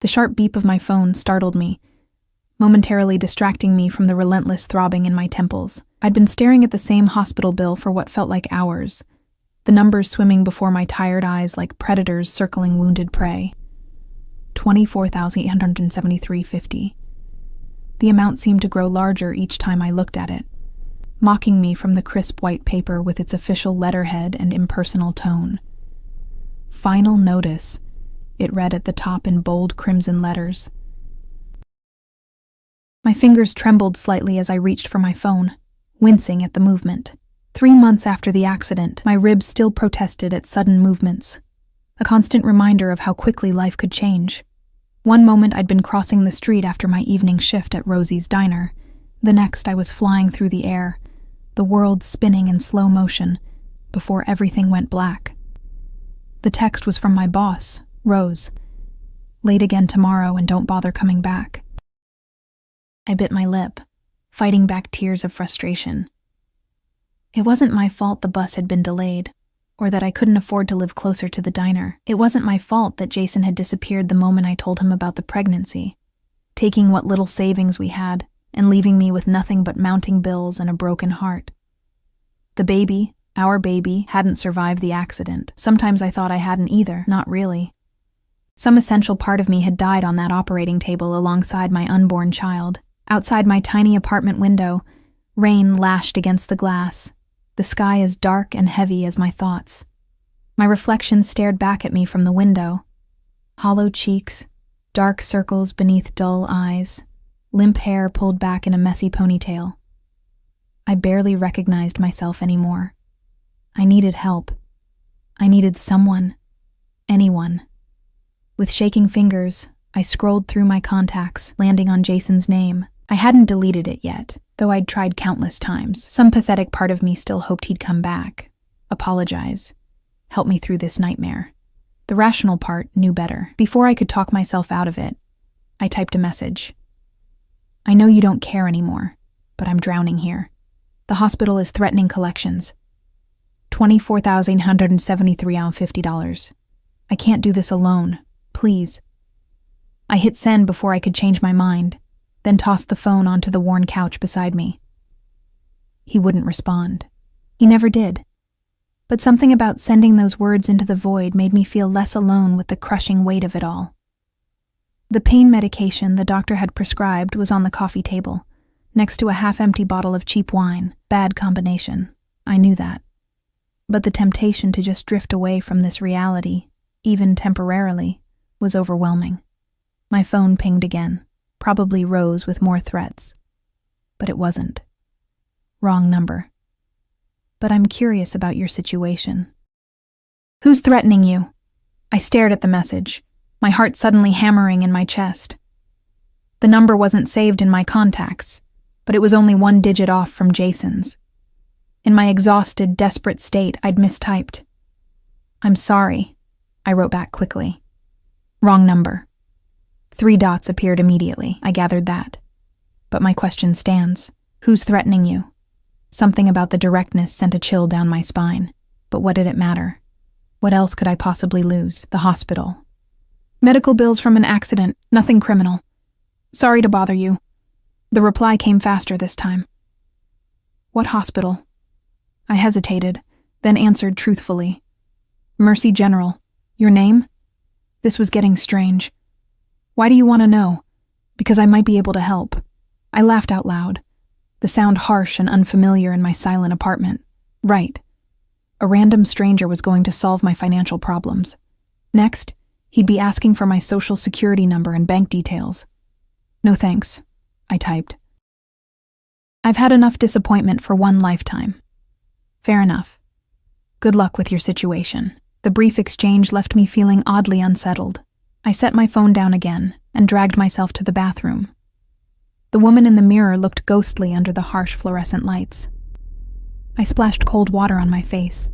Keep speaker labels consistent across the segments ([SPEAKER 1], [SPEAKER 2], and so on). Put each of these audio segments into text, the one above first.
[SPEAKER 1] The sharp beep of my phone startled me, momentarily distracting me from the relentless throbbing in my temples. I'd been staring at the same hospital bill for what felt like hours, the numbers swimming before my tired eyes like predators circling wounded prey. $24,873.50. The amount seemed to grow larger each time I looked at it, mocking me from the crisp white paper with its official letterhead and impersonal tone. Final notice, it read at the top in bold crimson letters. My fingers trembled slightly as I reached for my phone, wincing at the movement. 3 months after the accident, my ribs still protested at sudden movements, a constant reminder of how quickly life could change. One moment I'd been crossing the street after my evening shift at Rosie's Diner. The next I was flying through the air, the world spinning in slow motion, before everything went black. The text was from my boss, Rose. Late again tomorrow and don't bother coming back. I bit my lip, fighting back tears of frustration. It wasn't my fault the bus had been delayed, or that I couldn't afford to live closer to the diner. It wasn't my fault that Jason had disappeared the moment I told him about the pregnancy, taking what little savings we had and leaving me with nothing but mounting bills and a broken heart. The baby, our baby, hadn't survived the accident. Sometimes I thought I hadn't either, not really. Some essential part of me had died on that operating table alongside my unborn child. Outside my tiny apartment window, rain lashed against the glass, the sky as dark and heavy as my thoughts. My reflection stared back at me from the window. Hollow cheeks, dark circles beneath dull eyes, limp hair pulled back in a messy ponytail. I barely recognized myself anymore. I needed help. I needed someone. Anyone. With shaking fingers, I scrolled through my contacts, landing on Jason's name. I hadn't deleted it yet, though I'd tried countless times. Some pathetic part of me still hoped he'd come back, apologize, help me through this nightmare. The rational part knew better. Before I could talk myself out of it, I typed a message. I know you don't care anymore, but I'm drowning here. The hospital is threatening collections. $24,873.50. I can't do this alone. Please. I hit send before I could change my mind, then tossed the phone onto the worn couch beside me. He wouldn't respond. He never did. But something about sending those words into the void made me feel less alone with the crushing weight of it all. The pain medication the doctor had prescribed was on the coffee table, next to a half-empty bottle of cheap wine. Bad combination. I knew that. But the temptation to just drift away from this reality, even temporarily, was overwhelming. My phone pinged again, probably Rose with more threats. But it wasn't. Wrong number. But I'm curious about your situation. Who's threatening you? I stared at the message, my heart suddenly hammering in my chest. The number wasn't saved in my contacts, but it was only 1 digit off from Jason's. In my exhausted, desperate state, I'd mistyped. I'm sorry, I wrote back quickly. Wrong number. 3 dots appeared immediately. I gathered that. But my question stands. Who's threatening you? Something about the directness sent a chill down my spine. But what did it matter? What else could I possibly lose? The hospital. Medical bills from an accident, nothing criminal. Sorry to bother you. The reply came faster this time. What hospital? I hesitated, then answered truthfully. Mercy General. Your name? This was getting strange. Why do you want to know? Because I might be able to help. I laughed out loud, the sound harsh and unfamiliar in my silent apartment. Right. A random stranger was going to solve my financial problems. Next, he'd be asking for my social security number and bank details. No thanks, I typed. I've had enough disappointment for one lifetime. Fair enough. Good luck with your situation. The brief exchange left me feeling oddly unsettled. I set my phone down again and dragged myself to the bathroom. The woman in the mirror looked ghostly under the harsh fluorescent lights. I splashed cold water on my face,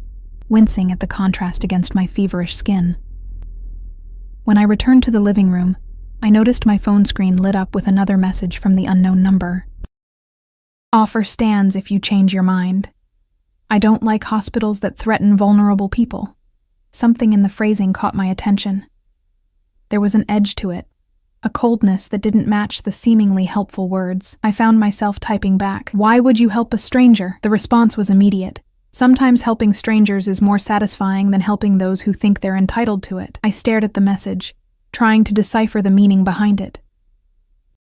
[SPEAKER 1] wincing at the contrast against my feverish skin. When I returned to the living room, I noticed my phone screen lit up with another message from the unknown number. Offer stands if you change your mind. I don't like hospitals that threaten vulnerable people. Something in the phrasing caught my attention. There was an edge to it, a coldness that didn't match the seemingly helpful words. I found myself typing back, "Why would you help a stranger?" The response was immediate. Sometimes helping strangers is more satisfying than helping those who think they're entitled to it. I stared at the message, trying to decipher the meaning behind it.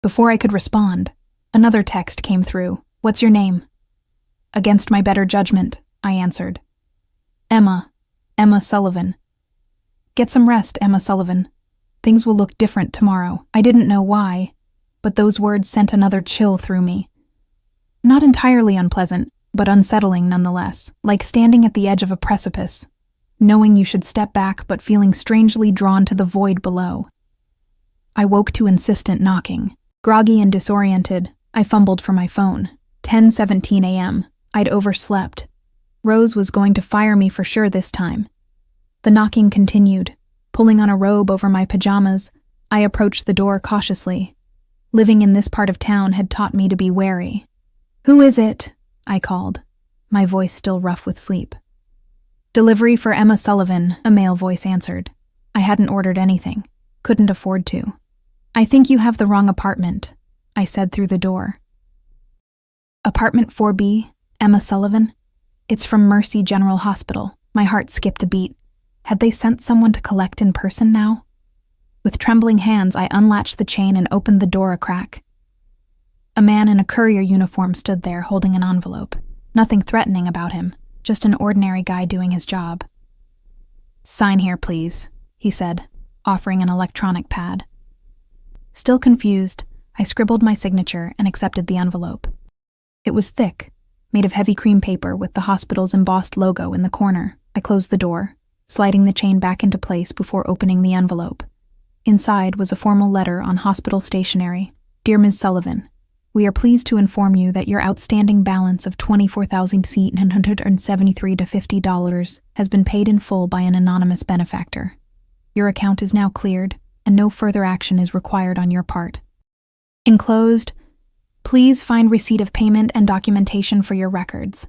[SPEAKER 1] Before I could respond, another text came through. "What's your name?" "Against my better judgment," I answered. Emma Sullivan." "Get some rest, Emma Sullivan. Things will look different tomorrow." I didn't know why, but those words sent another chill through me. Not entirely unpleasant, but unsettling nonetheless, like standing at the edge of a precipice, knowing you should step back but feeling strangely drawn to the void below. I woke to insistent knocking. Groggy and disoriented, I fumbled for my phone. 10:17 a.m. I'd overslept. Rose was going to fire me for sure this time. The knocking continued. Pulling on a robe over my pajamas, I approached the door cautiously. Living in this part of town had taught me to be wary. "Who is it?" I called, my voice still rough with sleep. "Delivery for Emma Sullivan," a male voice answered. I hadn't ordered anything. Couldn't afford to. "I think you have the wrong apartment," I said through the door. "Apartment 4B, Emma Sullivan? It's from Mercy General Hospital." My heart skipped a beat. Had they sent someone to collect in person now? With trembling hands, I unlatched the chain and opened the door a crack. A man in a courier uniform stood there holding an envelope. Nothing threatening about him, just an ordinary guy doing his job. "Sign here, please," he said, offering an electronic pad. Still confused, I scribbled my signature and accepted the envelope. It was thick, made of heavy cream paper with the hospital's embossed logo in the corner. I closed the door, sliding the chain back into place before opening the envelope. Inside was a formal letter on hospital stationery. "Dear Ms. Sullivan, we are pleased to inform you that your outstanding balance of $24,973.50 has been paid in full by an anonymous benefactor. Your account is now cleared, and no further action is required on your part. Enclosed, please find receipt of payment and documentation for your records.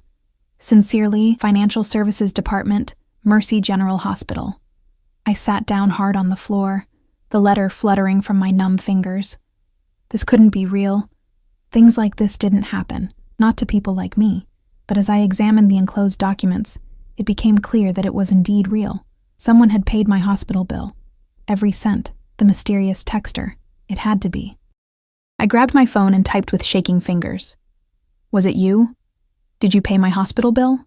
[SPEAKER 1] Sincerely, Financial Services Department, Mercy General Hospital." I sat down hard on the floor, the letter fluttering from my numb fingers. This couldn't be real. Things like this didn't happen, not to people like me, but as I examined the enclosed documents, it became clear that it was indeed real. Someone had paid my hospital bill. Every cent, the mysterious texter. It had to be. I grabbed my phone and typed with shaking fingers. "Was it you? Did you pay my hospital bill?"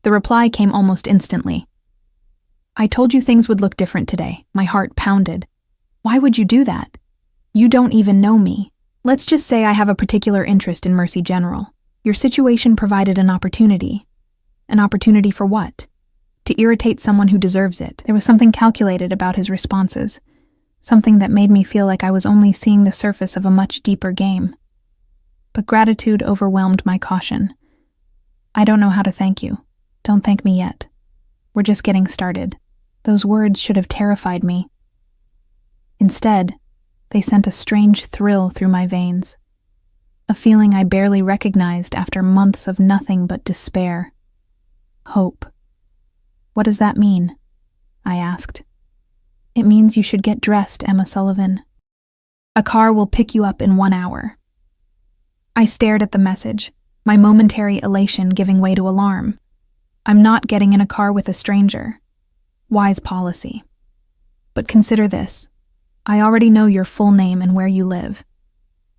[SPEAKER 1] The reply came almost instantly. "I told you things would look different today." My heart pounded. "Why would you do that? You don't even know me. Let's just say I have a particular interest in Mercy General. Your situation provided an opportunity. An opportunity for what? To irritate someone who deserves it." There was something calculated about his responses, something that made me feel like I was only seeing the surface of a much deeper game. But gratitude overwhelmed my caution. "I don't know how to thank you. Don't thank me yet. We're just getting started." Those words should have terrified me. Instead, they sent a strange thrill through my veins. A feeling I barely recognized after months of nothing but despair. Hope. "What does that mean?" I asked. "It means you should get dressed, Emma Sullivan. A car will pick you up in 1 hour." I stared at the message, my momentary elation giving way to alarm. I'm not getting in a car with a stranger. Wise policy. But consider this. I already know your full name and where you live.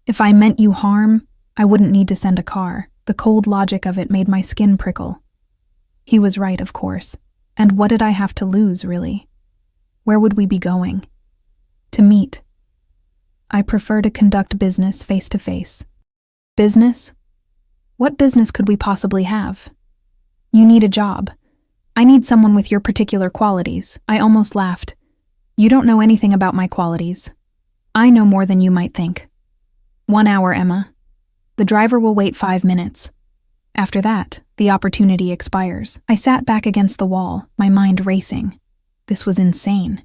[SPEAKER 1] If I meant you harm, I wouldn't need to send a car. The cold logic of it made my skin prickle. He was right, of course. And what did I have to lose, really? Where would we be going? To meet. I prefer to conduct business face to face. Business? What business could we possibly have? You need a job. I need someone with your particular qualities. I almost laughed. You don't know anything about my qualities. I know more than you might think. 1 hour, Emma. The driver will wait 5 minutes. After that, the opportunity expires. I sat back against the wall, my mind racing. This was insane.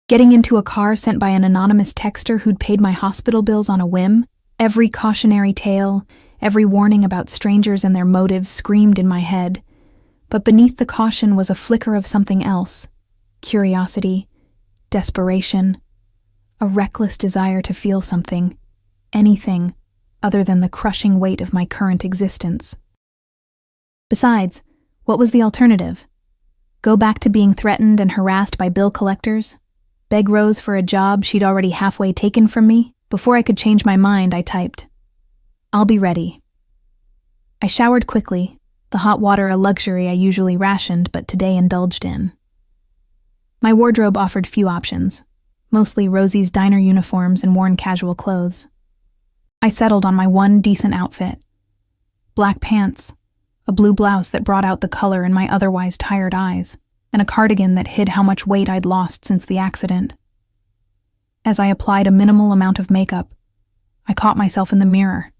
[SPEAKER 1] Getting into a car sent by an anonymous texter who'd paid my hospital bills on a whim, every cautionary tale, every warning about strangers and their motives screamed in my head. But beneath the caution was a flicker of something else. Curiosity. Desperation. a reckless desire to feel something, anything, other than the crushing weight of my current existence. Besides, what was the alternative? Go back to being threatened and harassed by bill collectors? Beg Rose for a job she'd already halfway taken from me? Before I could change my mind, I typed, "I'll be ready." I showered quickly, the hot water a luxury I usually rationed but today indulged in. My wardrobe offered few options, mostly Rosie's diner uniforms and worn casual clothes. I settled on my one decent outfit: black pants, a blue blouse that brought out the color in my otherwise tired eyes, and a cardigan that hid how much weight I'd lost since the accident. As I applied a minimal amount of makeup, I caught myself in the mirror.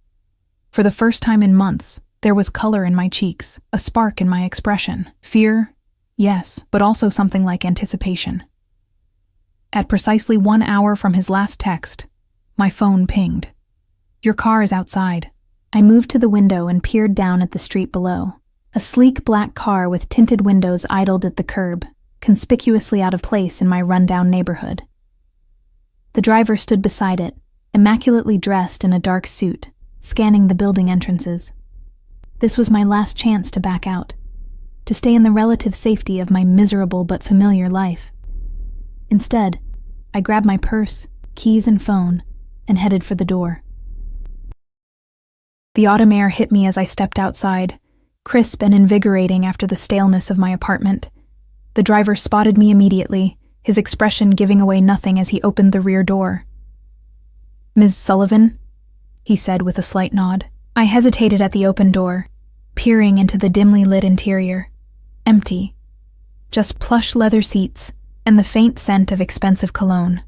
[SPEAKER 1] For the first time in months, there was color in my cheeks, a spark in my expression. Fear, yes, but also something like anticipation. At precisely 1 hour from his last text, my phone pinged. "Your car is outside." I moved to the window and peered down at the street below. A sleek black car with tinted windows idled at the curb, conspicuously out of place in my rundown neighborhood. The driver stood beside it, immaculately dressed in a dark suit, scanning the building entrances. This was my last chance to back out, to stay in the relative safety of my miserable but familiar life. Instead, I grabbed my purse, keys, and phone, and headed for the door. The autumn air hit me as I stepped outside, crisp and invigorating after the staleness of my apartment. The driver spotted me immediately, his expression giving away nothing as he opened the rear door. "Ms. Sullivan?" he said with a slight nod. I hesitated at the open door, peering into the dimly lit interior. Empty. Just plush leather seats and the faint scent of expensive cologne.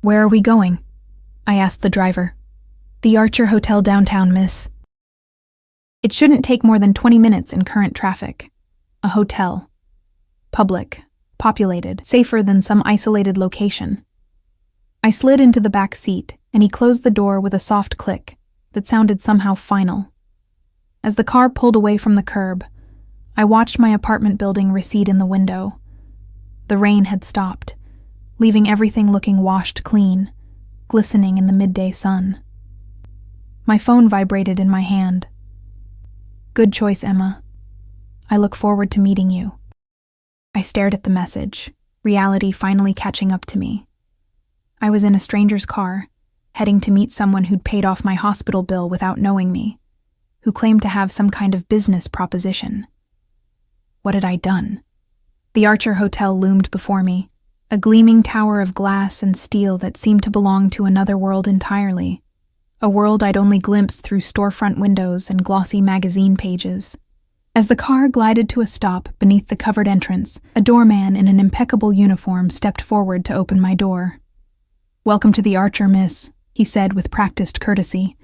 [SPEAKER 1] "Where are we going?" I asked the driver. "The Archer Hotel downtown, miss." It shouldn't take more than 20 minutes in current traffic. A hotel. Public. Populated. Safer than some isolated location. I slid into the back seat, and he closed the door with a soft click that sounded somehow final. As the car pulled away from the curb, I watched my apartment building recede in the window. The rain had stopped, leaving everything looking washed clean, glistening in the midday sun. My phone vibrated in my hand. "Good choice, Emma. I look forward to meeting you." I stared at the message, reality finally catching up to me. I was in a stranger's car, heading to meet someone who'd paid off my hospital bill without knowing me, who claimed to have some kind of business proposition. What had I done? The Archer Hotel loomed before me, a gleaming tower of glass and steel that seemed to belong to another world entirely, a world I'd only glimpsed through storefront windows and glossy magazine pages. As the car glided to a stop beneath the covered entrance, a doorman in an impeccable uniform stepped forward to open my door. "Welcome to the Archer, miss," he said with practiced courtesy,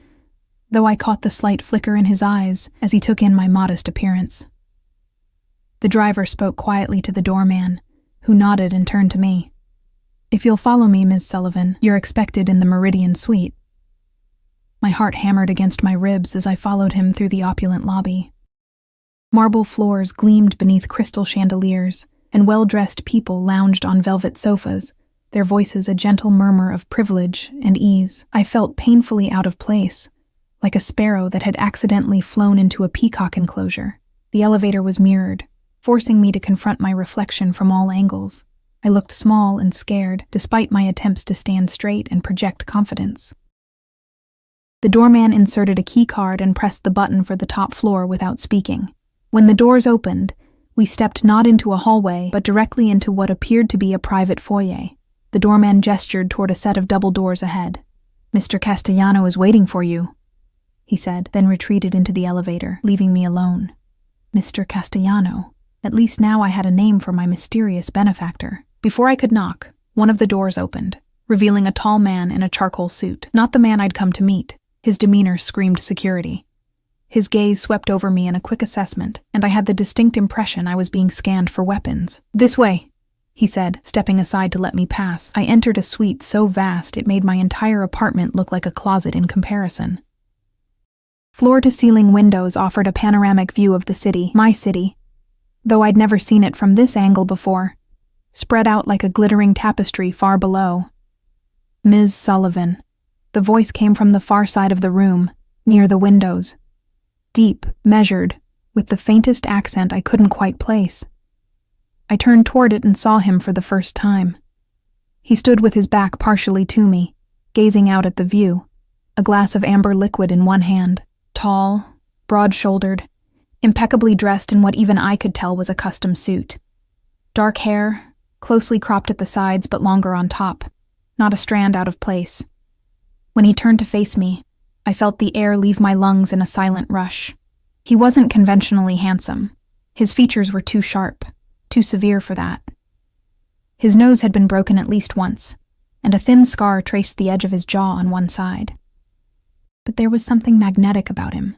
[SPEAKER 1] though I caught the slight flicker in his eyes as he took in my modest appearance. The driver spoke quietly to the doorman, who nodded and turned to me. "If you'll follow me, Ms. Sullivan, you're expected in the Meridian suite." My heart hammered against my ribs as I followed him through the opulent lobby. Marble floors gleamed beneath crystal chandeliers, and well-dressed people lounged on velvet sofas, their voices a gentle murmur of privilege and ease. I felt painfully out of place, like a sparrow that had accidentally flown into a peacock enclosure. The elevator was mirrored, forcing me to confront my reflection from all angles. I looked small and scared, despite my attempts to stand straight and project confidence. The doorman inserted a key card and pressed the button for the top floor without speaking. When the doors opened, we stepped not into a hallway, but directly into what appeared to be a private foyer. The doorman gestured toward a set of double doors ahead. "Mr. Castellano is waiting for you," he said, then retreated into the elevator, leaving me alone. Mr. Castellano. At least now I had a name for my mysterious benefactor. Before I could knock, one of the doors opened, revealing a tall man in a charcoal suit. Not the man I'd come to meet. His demeanor screamed security. His gaze swept over me in a quick assessment, and I had the distinct impression I was being scanned for weapons. "This way," he said, stepping aside to let me pass. I entered a suite so vast it made my entire apartment look like a closet in comparison. Floor-to-ceiling windows offered a panoramic view of the city, my city, though I'd never seen it from this angle before, spread out like a glittering tapestry far below. Ms. Sullivan. The voice came from the far side of the room, near the windows. Deep, measured, with the faintest accent I couldn't quite place. I turned toward it and saw him for the first time. He stood with his back partially to me, gazing out at the view, a glass of amber liquid in one hand. Tall, broad-shouldered, impeccably dressed in what even I could tell was a custom suit. Dark hair, closely cropped at the sides but longer on top, not a strand out of place. When he turned to face me, I felt the air leave my lungs in a silent rush. He wasn't conventionally handsome. His features were too sharp, too severe for that. His nose had been broken at least once, and a thin scar traced the edge of his jaw on one side. But there was something magnetic about him,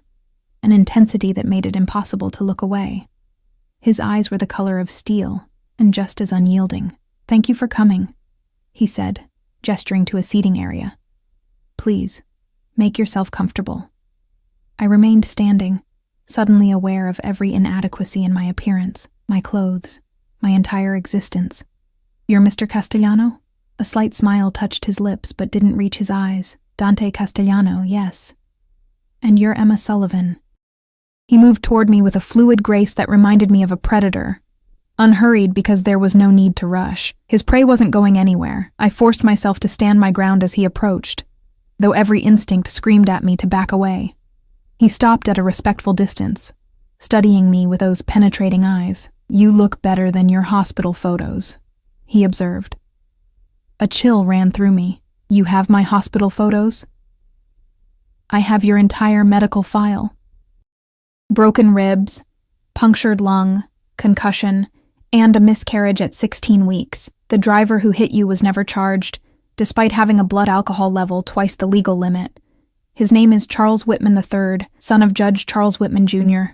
[SPEAKER 1] an intensity that made it impossible to look away. His eyes were the color of steel, and just as unyielding. "Thank you for coming," he said, gesturing to a seating area. "Please, make yourself comfortable." I remained standing, suddenly aware of every inadequacy in my appearance, my clothes, my entire existence. "You're Mr. Castellano?" A slight smile touched his lips but didn't reach his eyes. "Dante Castellano, yes." "And you're Emma Sullivan." He moved toward me with a fluid grace that reminded me of a predator. Unhurried because there was no need to rush. His prey wasn't going anywhere. I forced myself to stand my ground as he approached, though every instinct screamed at me to back away. He stopped at a respectful distance, studying me with those penetrating eyes. "You look better than your hospital photos," he observed. A chill ran through me. "You have my hospital photos?" "I have your entire medical file. Broken ribs, punctured lung, concussion, and a miscarriage at 16 weeks. The driver who hit you was never charged, despite having a blood alcohol level twice the legal limit. His name is Charles Whitman III, son of Judge Charles Whitman Jr.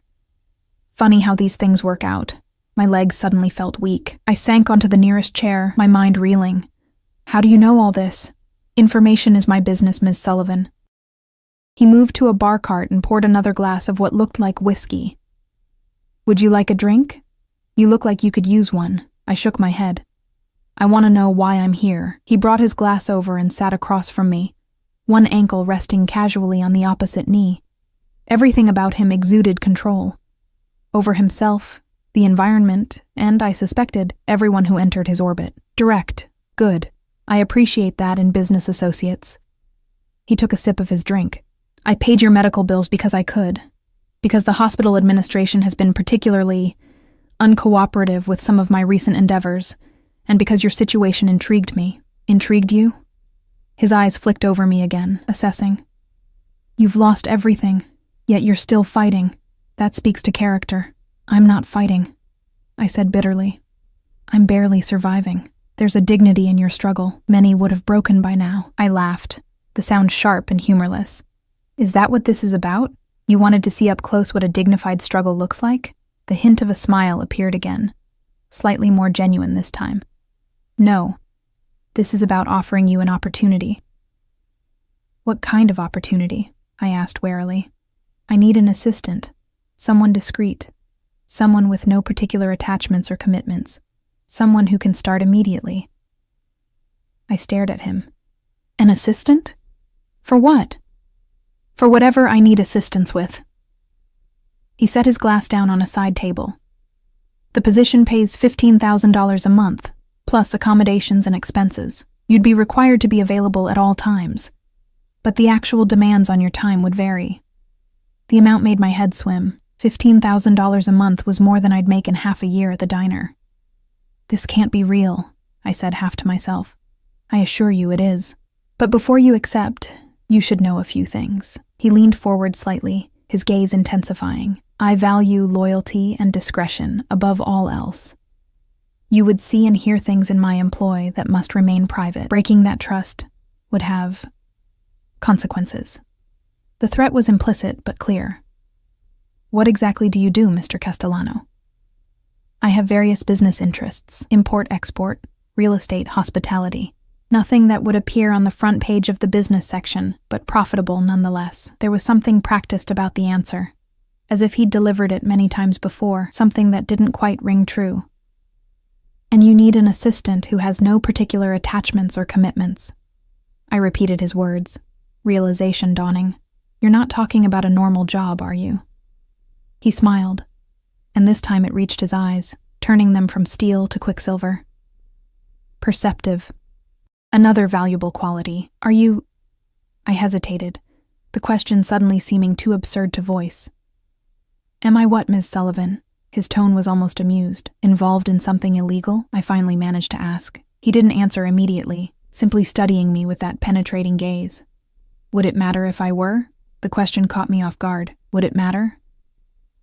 [SPEAKER 1] Funny how these things work out. My legs suddenly felt weak. I sank onto the nearest chair, my mind reeling. "How do you know all this?" "Information is my business, Ms. Sullivan." He moved to a bar cart and poured another glass of what looked like whiskey. "Would you like a drink? You look like you could use one." I shook my head. "I want to know why I'm here." He brought his glass over and sat across from me, one ankle resting casually on the opposite knee. Everything about him exuded control. Over himself, the environment, and, I suspected, everyone who entered his orbit. Direct. Good. I appreciate that in business associates. He took a sip of his drink. "I paid your medical bills because I could. Because the hospital administration has been particularly uncooperative with some of my recent endeavors, and because your situation intrigued me." "Intrigued you?" His eyes flicked over me again, assessing. "You've lost everything, yet you're still fighting. That speaks to character." "I'm not fighting," I said bitterly. "I'm barely surviving. There's a dignity in your struggle many would have broken by now." I laughed, the sound sharp and humorless. "Is that what this is about? You wanted to see up close what a dignified struggle looks like?" The hint of a smile appeared again, slightly more genuine this time. "No, this is about offering you an opportunity." "What kind of opportunity?" I asked warily. "I need an assistant, someone discreet, someone with no particular attachments or commitments, someone who can start immediately." I stared at him. "An assistant? For what?" "For whatever I need assistance with." He set his glass down on a side table. "The position pays $15,000 a month, plus accommodations and expenses. You'd be required to be available at all times, but the actual demands on your time would vary." The amount made my head swim. $15,000 a month was more than I'd make in half a year at the diner. "This can't be real," I said half to myself. "I assure you it is. But before you accept, you should know a few things." He leaned forward slightly, his gaze intensifying. "I value loyalty and discretion above all else. You would see and hear things in my employ that must remain private. Breaking that trust would have consequences." The threat was implicit but clear. "What exactly do you do, Mr. Castellano?" "I have various business interests: import-export, real estate, hospitality. Nothing that would appear on the front page of the business section, but profitable nonetheless." There was something practiced about the answer, as if he'd delivered it many times before, something that didn't quite ring true. "And you need an assistant who has no particular attachments or commitments." I repeated his words, realization dawning. You're not talking about a normal job, are you? He smiled, and this time it reached his eyes, turning them from steel to quicksilver. Perceptive. Another valuable quality. Are you... I hesitated, the question suddenly seeming too absurd to voice. Am I what, Ms. Sullivan? His tone was almost amused. Involved in something illegal? I finally managed to ask. He didn't answer immediately, simply studying me with that penetrating gaze. Would it matter if I were? The question caught me off guard. Would it matter?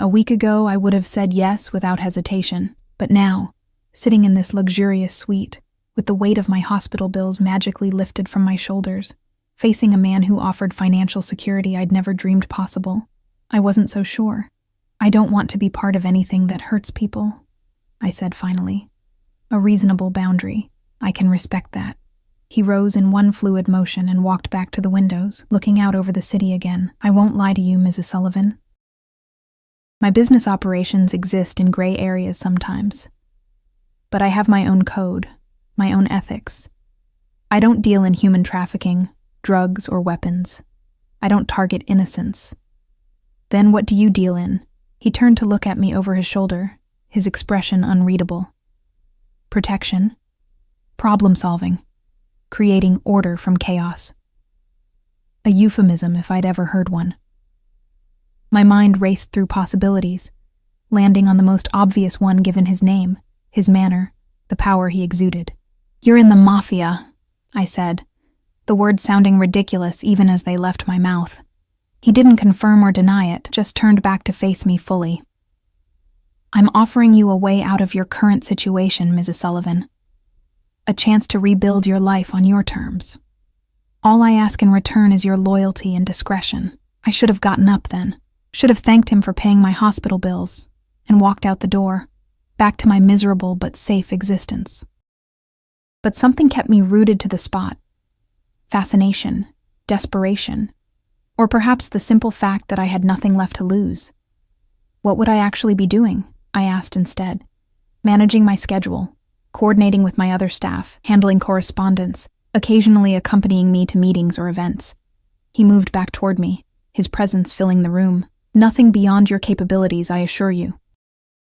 [SPEAKER 1] A week ago, I would have said yes without hesitation. But now, sitting in this luxurious suite, with the weight of my hospital bills magically lifted from my shoulders, facing a man who offered financial security I'd never dreamed possible, I wasn't so sure. I don't want to be part of anything that hurts people, I said finally. A reasonable boundary. I can respect that. He rose in one fluid motion and walked back to the windows, looking out over the city again. I won't lie to you, Mrs. Sullivan. My business operations exist in gray areas sometimes. But I have my own code, my own ethics. I don't deal in human trafficking, drugs, or weapons. I don't target innocents. Then what do you deal in? He turned to look at me over his shoulder, his expression unreadable. Protection. Problem-solving. Creating order from chaos. A euphemism if I'd ever heard one. My mind raced through possibilities, landing on the most obvious one given his name, his manner, the power he exuded. You're in the Mafia, I said, the words sounding ridiculous even as they left my mouth. He didn't confirm or deny it, just turned back to face me fully. I'm offering you a way out of your current situation, Mrs. Sullivan. A chance to rebuild your life on your terms. All I ask in return is your loyalty and discretion. I should have gotten up then. Should have thanked him for paying my hospital bills, and walked out the door, back to my miserable but safe existence. But something kept me rooted to the spot. Fascination, desperation, or perhaps the simple fact that I had nothing left to lose. What would I actually be doing? I asked instead. Managing my schedule, coordinating with my other staff, handling correspondence, occasionally accompanying me to meetings or events. He moved back toward me, his presence filling the room. Nothing beyond your capabilities, I assure you.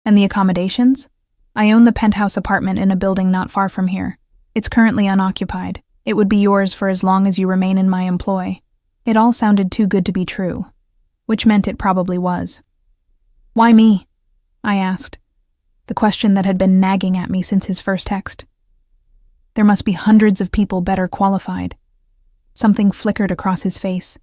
[SPEAKER 1] And the accommodations? I own the penthouse apartment in a building not far from here. It's currently unoccupied. It would be yours for as long as you remain in my employ. It all sounded too good to be true, which meant it probably was. Why me? I asked, the question that had been nagging at me since his first text. There must be hundreds of people better qualified. Something flickered across his face.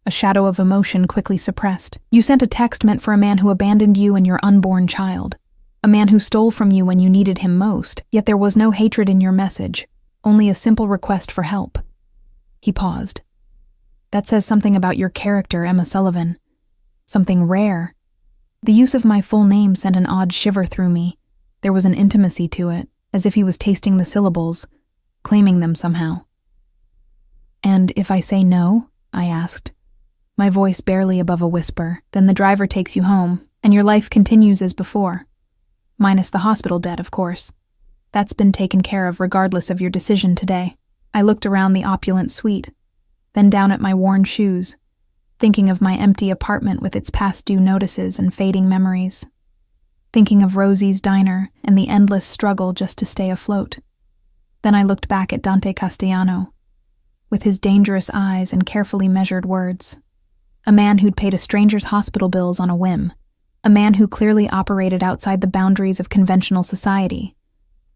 [SPEAKER 1] A shadow of emotion quickly suppressed. You sent a text meant for a man who abandoned you and your unborn child. A man who stole from you when you needed him most, yet there was no hatred in your message, only a simple request for help. He paused. That says something about your character, Emma Sullivan. Something rare. The use of my full name sent an odd shiver through me. There was an intimacy to it, as if he was tasting the syllables, claiming them somehow. And if I say no? I asked, my voice barely above a whisper. Then the driver takes you home, and your life continues as before. Minus the hospital debt, of course. That's been taken care of regardless of your decision today. I looked around the opulent suite, then down at my worn shoes, thinking of my empty apartment with its past due notices and fading memories. Thinking of Rosie's diner and the endless struggle just to stay afloat. Then I looked back at Dante Castellano, with his dangerous eyes and carefully measured words. A man who'd paid a stranger's hospital bills on a whim. A man who clearly operated outside the boundaries of conventional society.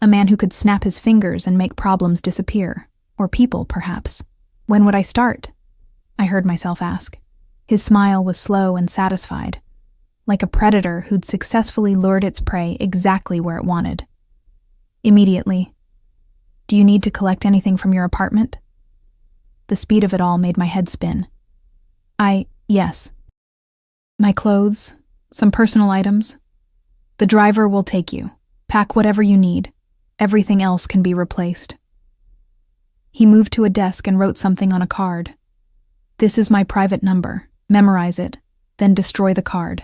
[SPEAKER 1] A man who could snap his fingers and make problems disappear. Or people, perhaps. When would I start? I heard myself ask. His smile was slow and satisfied, like a predator who'd successfully lured its prey exactly where it wanted. Immediately. Do you need to collect anything from your apartment? The speed of it all made my head spin. Yes. My clothes, some personal items. The driver will take you. Pack whatever you need. Everything else can be replaced. He moved to a desk and wrote something on a card. This is my private number. Memorize it, then destroy the card.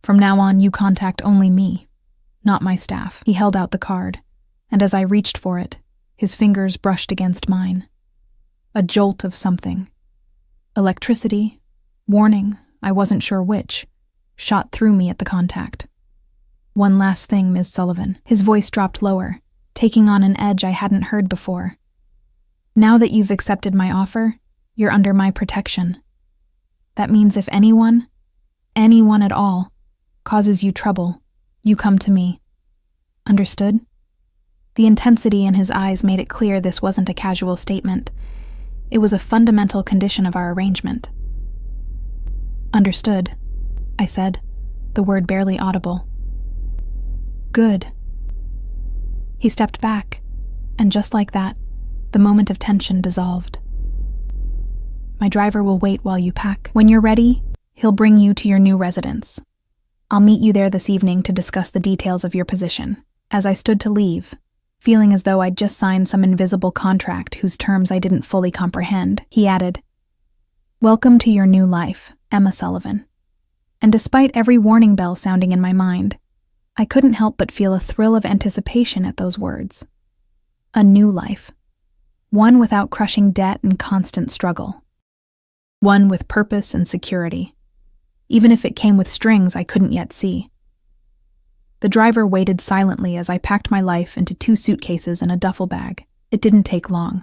[SPEAKER 1] From now on, you contact only me, not my staff. He held out the card, and as I reached for it, his fingers brushed against mine. A jolt of something. Electricity, warning, I wasn't sure which, shot through me at the contact. "One last thing, Ms. Sullivan." His voice dropped lower, taking on an edge I hadn't heard before. "Now that you've accepted my offer, you're under my protection. That means if anyone at all, causes you trouble, you come to me. Understood?" The intensity in his eyes made it clear this wasn't a casual statement. It was a fundamental condition of our arrangement. "Understood," I said, the word barely audible. "Good." He stepped back, and just like that, the moment of tension dissolved. "My driver will wait while you pack. When you're ready, he'll bring you to your new residence. I'll meet you there this evening to discuss the details of your position." As I stood to leave, feeling as though I'd just signed some invisible contract whose terms I didn't fully comprehend, he added, "Welcome to your new life, Emma Sullivan." And despite every warning bell sounding in my mind, I couldn't help but feel a thrill of anticipation at those words. A new life. One without crushing debt and constant struggle. One with purpose and security, even if it came with strings I couldn't yet see. The driver waited silently as I packed my life into 2 suitcases and a duffel bag. It didn't take long.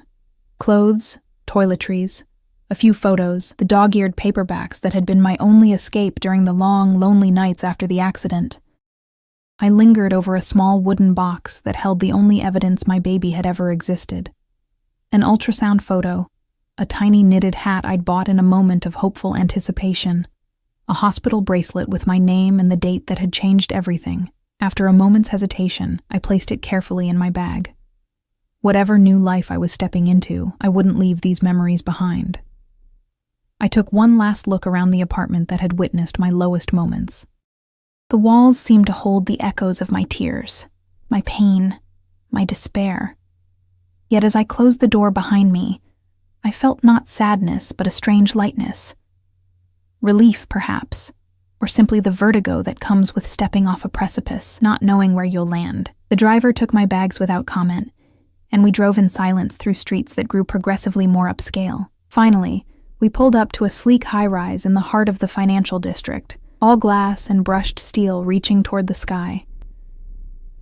[SPEAKER 1] Clothes, toiletries, a few photos, the dog-eared paperbacks that had been my only escape during the long, lonely nights after the accident. I lingered over a small wooden box that held the only evidence my baby had ever existed. An ultrasound photo, a tiny knitted hat I'd bought in a moment of hopeful anticipation, a hospital bracelet with my name and the date that had changed everything. After a moment's hesitation, I placed it carefully in my bag. Whatever new life I was stepping into, I wouldn't leave these memories behind. I took one last look around the apartment that had witnessed my lowest moments. The walls seemed to hold the echoes of my tears, my pain, my despair. Yet as I closed the door behind me, I felt not sadness but a strange lightness. Relief, perhaps, or simply the vertigo that comes with stepping off a precipice, not knowing where you'll land. The driver took my bags without comment, and we drove in silence through streets that grew progressively more upscale. Finally, we pulled up to a sleek high-rise in the heart of the financial district, all glass and brushed steel reaching toward the sky.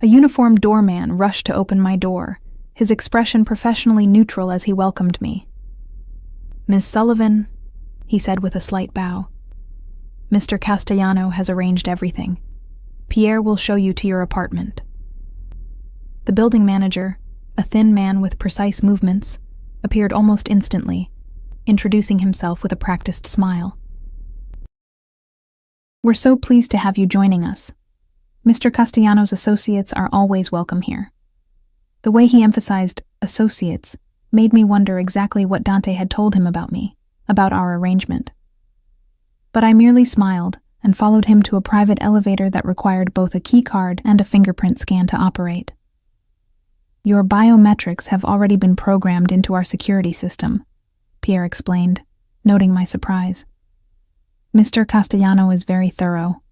[SPEAKER 1] A uniformed doorman rushed to open my door, his expression professionally neutral as he welcomed me. "Ms. Sullivan," he said with a slight bow. "Mr. Castellano has arranged everything. Pierre will show you to your apartment." The building manager, a thin man with precise movements, appeared almost instantly, introducing himself with a practiced smile. "We're so pleased to have you joining us. Mr. Castellano's associates are always welcome here." The way he emphasized associates made me wonder exactly what Dante had told him about me, about our arrangement. But I merely smiled and followed him to a private elevator that required both a key card and a fingerprint scan to operate. "Your biometrics have already been programmed into our security system," Pierre explained, noting my surprise. "Mr. Castellano is very thorough."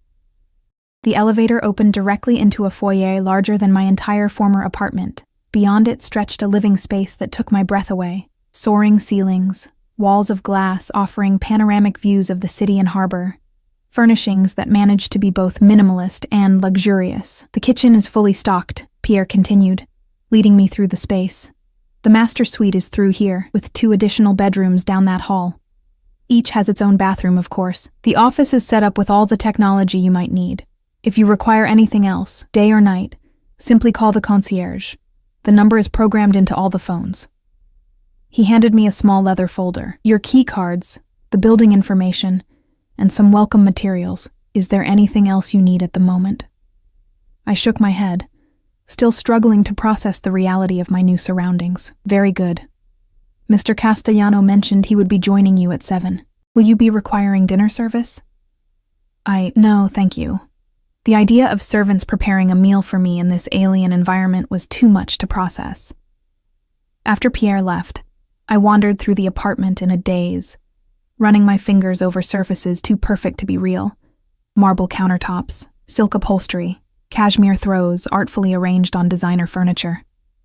[SPEAKER 1] The elevator opened directly into a foyer larger than my entire former apartment. Beyond it stretched a living space that took my breath away. Soaring ceilings, walls of glass offering panoramic views of the city and harbor, furnishings that managed to be both minimalist and luxurious. "The kitchen is fully stocked," Pierre continued, leading me through the space. "The master suite is through here, with 2 additional bedrooms down that hall. Each has its own bathroom, of course. The office is set up with all the technology you might need. If you require anything else, day or night, simply call the concierge. The number is programmed into all the phones." He handed me a small leather folder. "Your key cards, the building information, and some welcome materials. Is there anything else you need at the moment?" I shook my head, still struggling to process the reality of my new surroundings. "Very good. Mr. Castellano mentioned he would be joining you at 7. Will you be requiring dinner service?" No, thank you. The idea of servants preparing a meal for me in this alien environment was too much to process. After Pierre left, I wandered through the apartment in a daze, running my fingers over surfaces too perfect to be real. Marble countertops, silk upholstery, cashmere throws artfully arranged on designer furniture.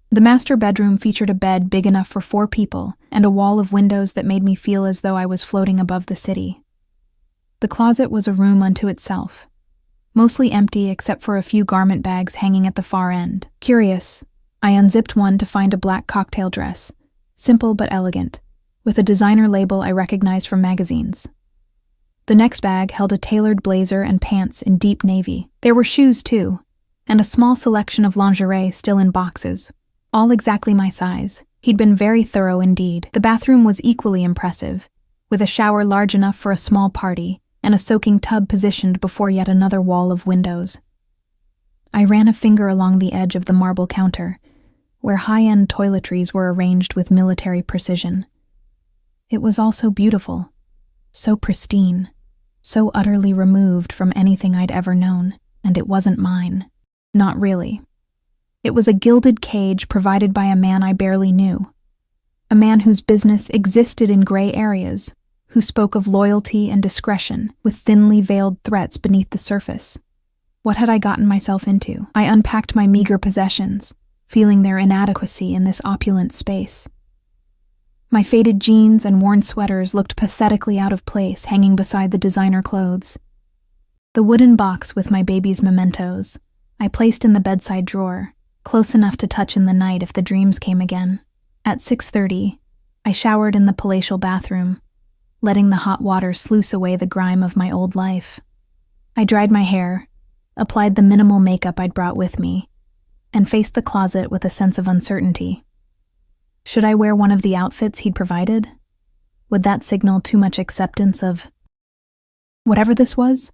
[SPEAKER 1] The master bedroom featured a bed big enough for 4 people and a wall of windows that made me feel as though I was floating above the city. The closet was a room unto itself, mostly empty except for a few garment bags hanging at the far end. Curious, I unzipped one to find a black cocktail dress, simple but elegant, with a designer label I recognized from magazines. The next bag held a tailored blazer and pants in deep navy. There were shoes too, and a small selection of lingerie still in boxes, all exactly my size. He'd been very thorough indeed. The bathroom was equally impressive, with a shower large enough for a small party and a soaking tub positioned before yet another wall of windows. I ran a finger along the edge of the marble counter, where high-end toiletries were arranged with military precision. It was all so beautiful, so pristine, so utterly removed from anything I'd ever known, and it wasn't mine. Not really. It was a gilded cage provided by a man I barely knew, a man whose business existed in gray areas, who spoke of loyalty and discretion with thinly veiled threats beneath the surface. What had I gotten myself into? I unpacked my meager possessions, feeling their inadequacy in this opulent space. My faded jeans and worn sweaters looked pathetically out of place hanging beside the designer clothes. The wooden box with my baby's mementos I placed in the bedside drawer, close enough to touch in the night if the dreams came again. At 6:30, I showered in the palatial bathroom, letting the hot water sluice away the grime of my old life. I dried my hair, applied the minimal makeup I'd brought with me, and faced the closet with a sense of uncertainty. Should I wear one of the outfits he'd provided? Would that signal too much acceptance of whatever this was?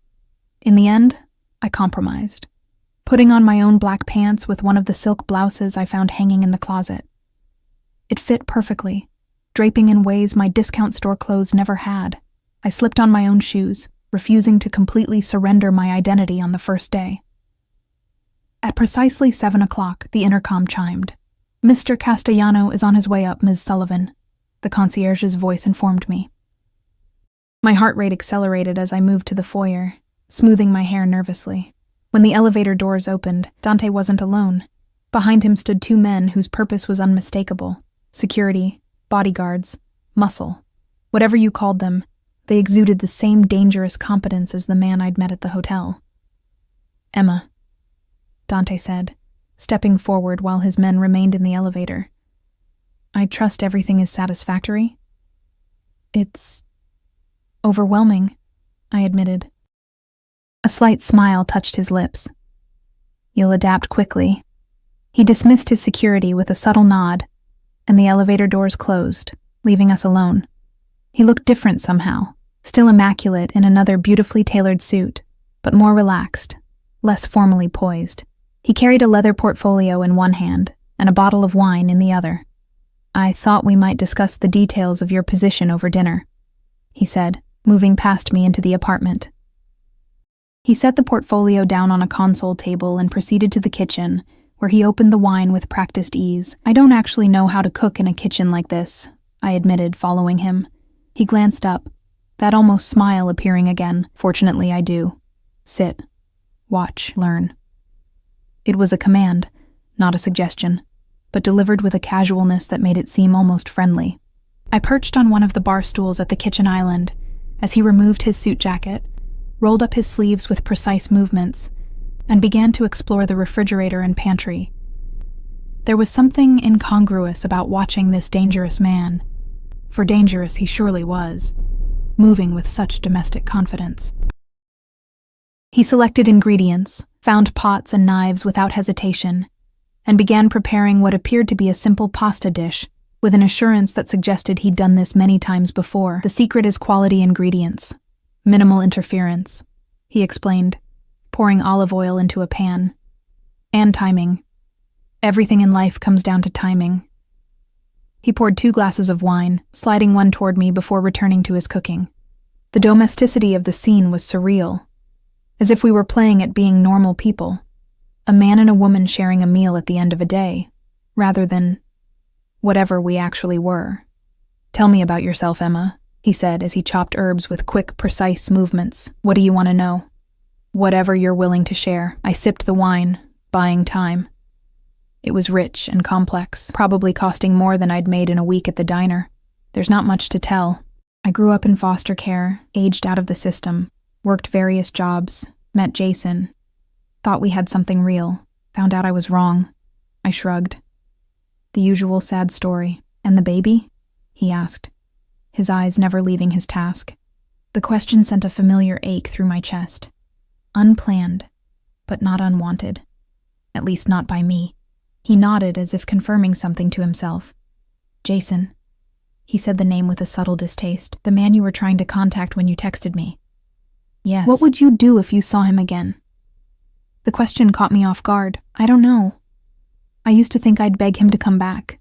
[SPEAKER 1] In the end, I compromised, putting on my own black pants with one of the silk blouses I found hanging in the closet. It fit perfectly, draping in ways my discount store clothes never had. I slipped on my own shoes, refusing to completely surrender my identity on the first day. At precisely 7 o'clock, the intercom chimed. "Mr. Castellano is on his way up, Ms. Sullivan," the concierge's voice informed me. My heart rate accelerated as I moved to the foyer, smoothing my hair nervously. When the elevator doors opened, Dante wasn't alone. Behind him stood 2 men whose purpose was unmistakable. Security, bodyguards, muscle. Whatever you called them, they exuded the same dangerous competence as the man I'd met at the hotel. "Emma," Dante said, stepping forward while his men remained in the elevator. "I trust everything is satisfactory?" "It's overwhelming," I admitted. A slight smile touched his lips. "You'll adapt quickly." He dismissed his security with a subtle nod, and the elevator doors closed, leaving us alone. He looked different somehow, still immaculate in another beautifully tailored suit, but more relaxed, less formally poised. He carried a leather portfolio in one hand and a bottle of wine in the other. "I thought we might discuss the details of your position over dinner," he said, moving past me into the apartment. He set the portfolio down on a console table and proceeded to the kitchen, where he opened the wine with practiced ease. "I don't actually know how to cook in a kitchen like this," I admitted, following him. He glanced up, that almost smile appearing again. "Fortunately, I do. Sit, watch, learn." It was a command, not a suggestion, but delivered with a casualness that made it seem almost friendly. I perched on one of the bar stools at the kitchen island as he removed his suit jacket, rolled up his sleeves with precise movements, and began to explore the refrigerator and pantry. There was something incongruous about watching this dangerous man, for dangerous he surely was, moving with such domestic confidence. He selected ingredients, found pots and knives without hesitation, and began preparing what appeared to be a simple pasta dish, with an assurance that suggested he'd done this many times before. "The secret is quality ingredients, minimal interference," he explained, pouring olive oil into a pan. "And timing. Everything in life comes down to timing." He poured 2 glasses of wine, sliding one toward me before returning to his cooking. The domesticity of the scene was surreal, as if we were playing at being normal people, a man and a woman sharing a meal at the end of a day, rather than whatever we actually were. "Tell me about yourself, Emma," he said as he chopped herbs with quick, precise movements. "What do you want to know?" "Whatever you're willing to share." I sipped the wine, buying time. It was rich and complex, probably costing more than I'd made in a week at the diner. There's not much to tell. I grew up in foster care, aged out of the system, worked various jobs, met Jason, thought we had something real, found out I was wrong. I shrugged. The usual sad story. And the baby? He asked, his eyes never leaving his task. The question sent a familiar ache through my chest. Unplanned, but not unwanted. At least not by me. He nodded as if confirming something to himself. Jason. He said the name with a subtle distaste. The man you were trying to contact when you texted me. Yes. What would you do if you saw him again? The question caught me off guard. I don't know. I used to think I'd beg him to come back.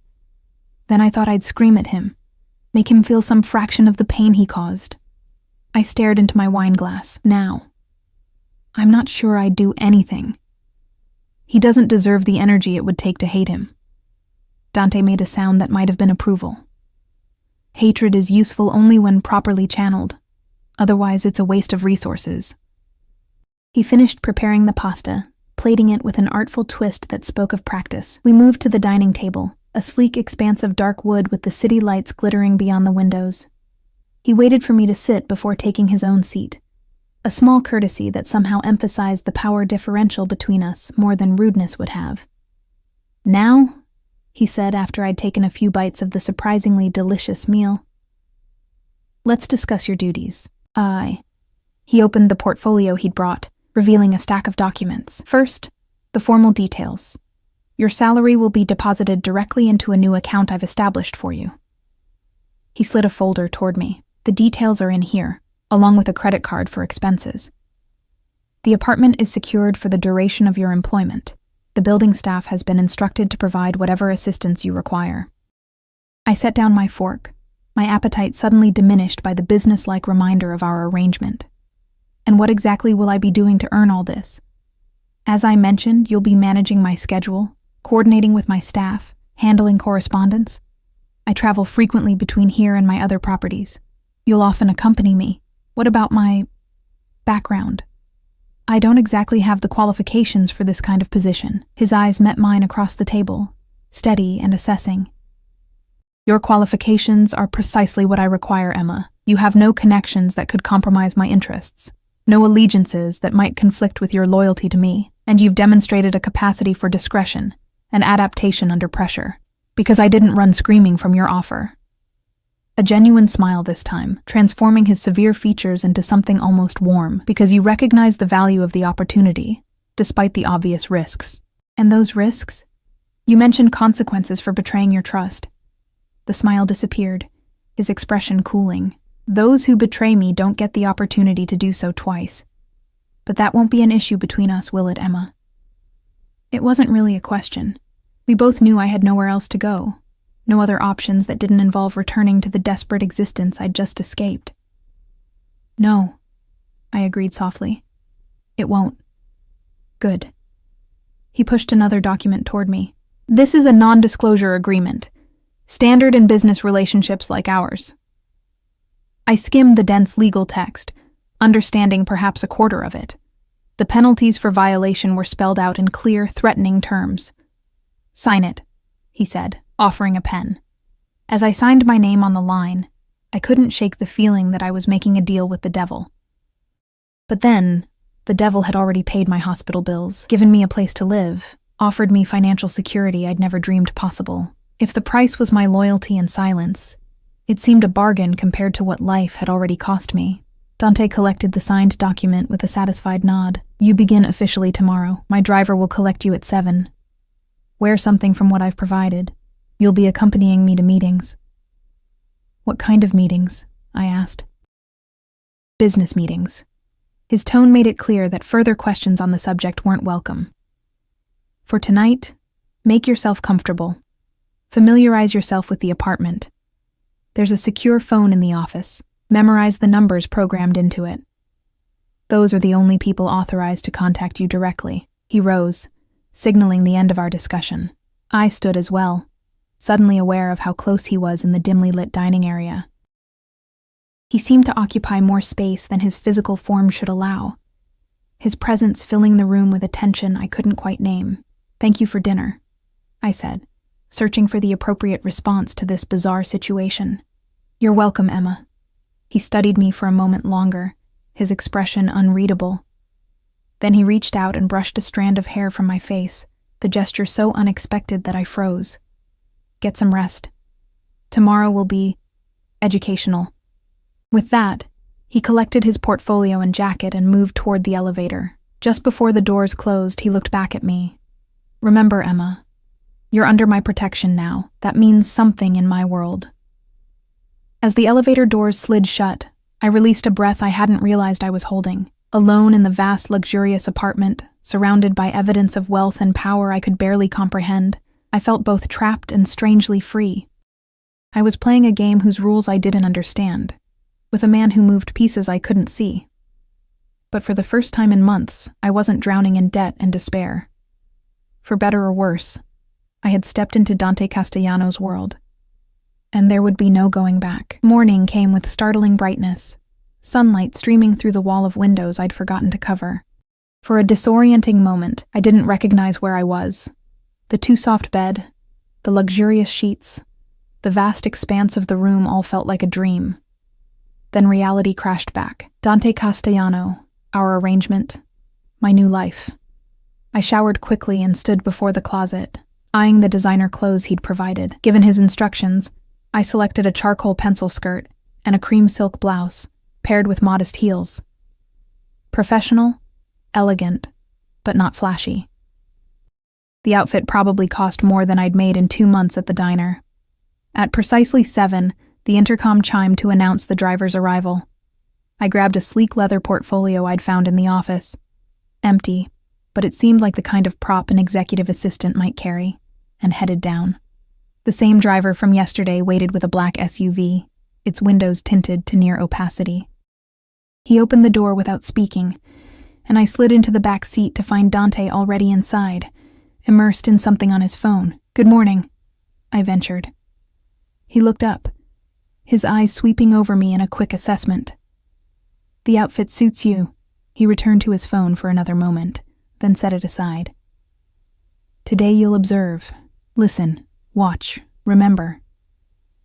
[SPEAKER 1] Then I thought I'd scream at him, make him feel some fraction of the pain he caused. I stared into my wine glass. Now, I'm not sure I'd do anything. He doesn't deserve the energy it would take to hate him. Dante made a sound that might have been approval. Hatred is useful only when properly channeled. Otherwise, it's a waste of resources. He finished preparing the pasta, plating it with an artful twist that spoke of practice. We moved to the dining table, a sleek expanse of dark wood with the city lights glittering beyond the windows. He waited for me to sit before taking his own seat, a small courtesy that somehow emphasized the power differential between us more than rudeness would have. Now, he said after I'd taken a few bites of the surprisingly delicious meal, let's discuss your duties. He opened the portfolio he'd brought, revealing a stack of documents. First, the formal details. Your salary will be deposited directly into a new account I've established for you. He slid a folder toward me. The details are in here, along with a credit card for expenses. The apartment is secured for the duration of your employment. The building staff has been instructed to provide whatever assistance you require. I set down my fork, my appetite suddenly diminished by the business-like reminder of our arrangement. And what exactly will I be doing to earn all this? As I mentioned, you'll be managing my schedule, coordinating with my staff, handling correspondence. I travel frequently between here and my other properties. You'll often accompany me. What about my background? I don't exactly have the qualifications for this kind of position. His eyes met mine across the table, steady and assessing. Your qualifications are precisely what I require, Emma. You have no connections that could compromise my interests, no allegiances that might conflict with your loyalty to me, and you've demonstrated a capacity for discretion and adaptation under pressure, because I didn't run screaming from your offer. A genuine smile this time, transforming his severe features into something almost warm, because you recognize the value of the opportunity, despite the obvious risks. And those risks? You mentioned consequences for betraying your trust. The smile disappeared, his expression cooling. Those who betray me don't get the opportunity to do so twice. But that won't be an issue between us, will it, Emma? It wasn't really a question. We both knew I had nowhere else to go. No other options that didn't involve returning to the desperate existence I'd just escaped. No, I agreed softly. It won't. Good. He pushed another document toward me. This is a non-disclosure agreement, standard in business relationships like ours. I skimmed the dense legal text, understanding perhaps a quarter of it. The penalties for violation were spelled out in clear, threatening terms. Sign it, he said, offering a pen. As I signed my name on the line, I couldn't shake the feeling that I was making a deal with the devil. But then, the devil had already paid my hospital bills, given me a place to live, offered me financial security I'd never dreamed possible. If the price was my loyalty and silence, it seemed a bargain compared to what life had already cost me. Dante collected the signed document with a satisfied nod. You begin officially tomorrow. My driver will collect you at 7. Wear something from what I've provided. You'll be accompanying me to meetings. What kind of meetings? I asked. Business meetings. His tone made it clear that further questions on the subject weren't welcome. For tonight, make yourself comfortable. Familiarize yourself with the apartment. There's a secure phone in the office. Memorize the numbers programmed into it. Those are the only people authorized to contact you directly. He rose, signaling the end of our discussion. I stood as well, suddenly aware of how close he was in the dimly lit dining area. He seemed to occupy more space than his physical form should allow, his presence filling the room with a tension I couldn't quite name. Thank you for dinner, I said, searching for the appropriate response to this bizarre situation. You're welcome, Emma. He studied me for a moment longer, his expression unreadable. Then he reached out and brushed a strand of hair from my face, the gesture so unexpected that I froze. Get some rest. Tomorrow will be educational. With that, he collected his portfolio and jacket and moved toward the elevator. Just before the doors closed, he looked back at me. Remember, Emma, you're under my protection now. That means something in my world. As the elevator doors slid shut, I released a breath I hadn't realized I was holding. Alone in the vast, luxurious apartment, surrounded by evidence of wealth and power I could barely comprehend, I felt both trapped and strangely free. I was playing a game whose rules I didn't understand, with a man who moved pieces I couldn't see. But for the first time in months, I wasn't drowning in debt and despair. For better or worse, I had stepped into Dante Castellano's world, and there would be no going back. Morning came with startling brightness, sunlight streaming through the wall of windows I'd forgotten to cover. For a disorienting moment, I didn't recognize where I was. The too-soft bed, the luxurious sheets, the vast expanse of the room all felt like a dream. Then reality crashed back. Dante Castellano, our arrangement, my new life. I showered quickly and stood before the closet, eyeing the designer clothes he'd provided. Given his instructions, I selected a charcoal pencil skirt and a cream silk blouse, paired with modest heels. Professional, elegant, but not flashy. The outfit probably cost more than I'd made in 2 months at the diner. At precisely 7, the intercom chimed to announce the driver's arrival. I grabbed a sleek leather portfolio I'd found in the office. Empty, but it seemed like the kind of prop an executive assistant might carry, and headed down. The same driver from yesterday waited with a black SUV, its windows tinted to near opacity. He opened the door without speaking, and I slid into the back seat to find Dante already inside, immersed in something on his phone. Good morning, I ventured. He looked up, his eyes sweeping over me in a quick assessment. The outfit suits you. He returned to his phone for another moment, then set it aside. Today you'll observe, listen, watch, remember.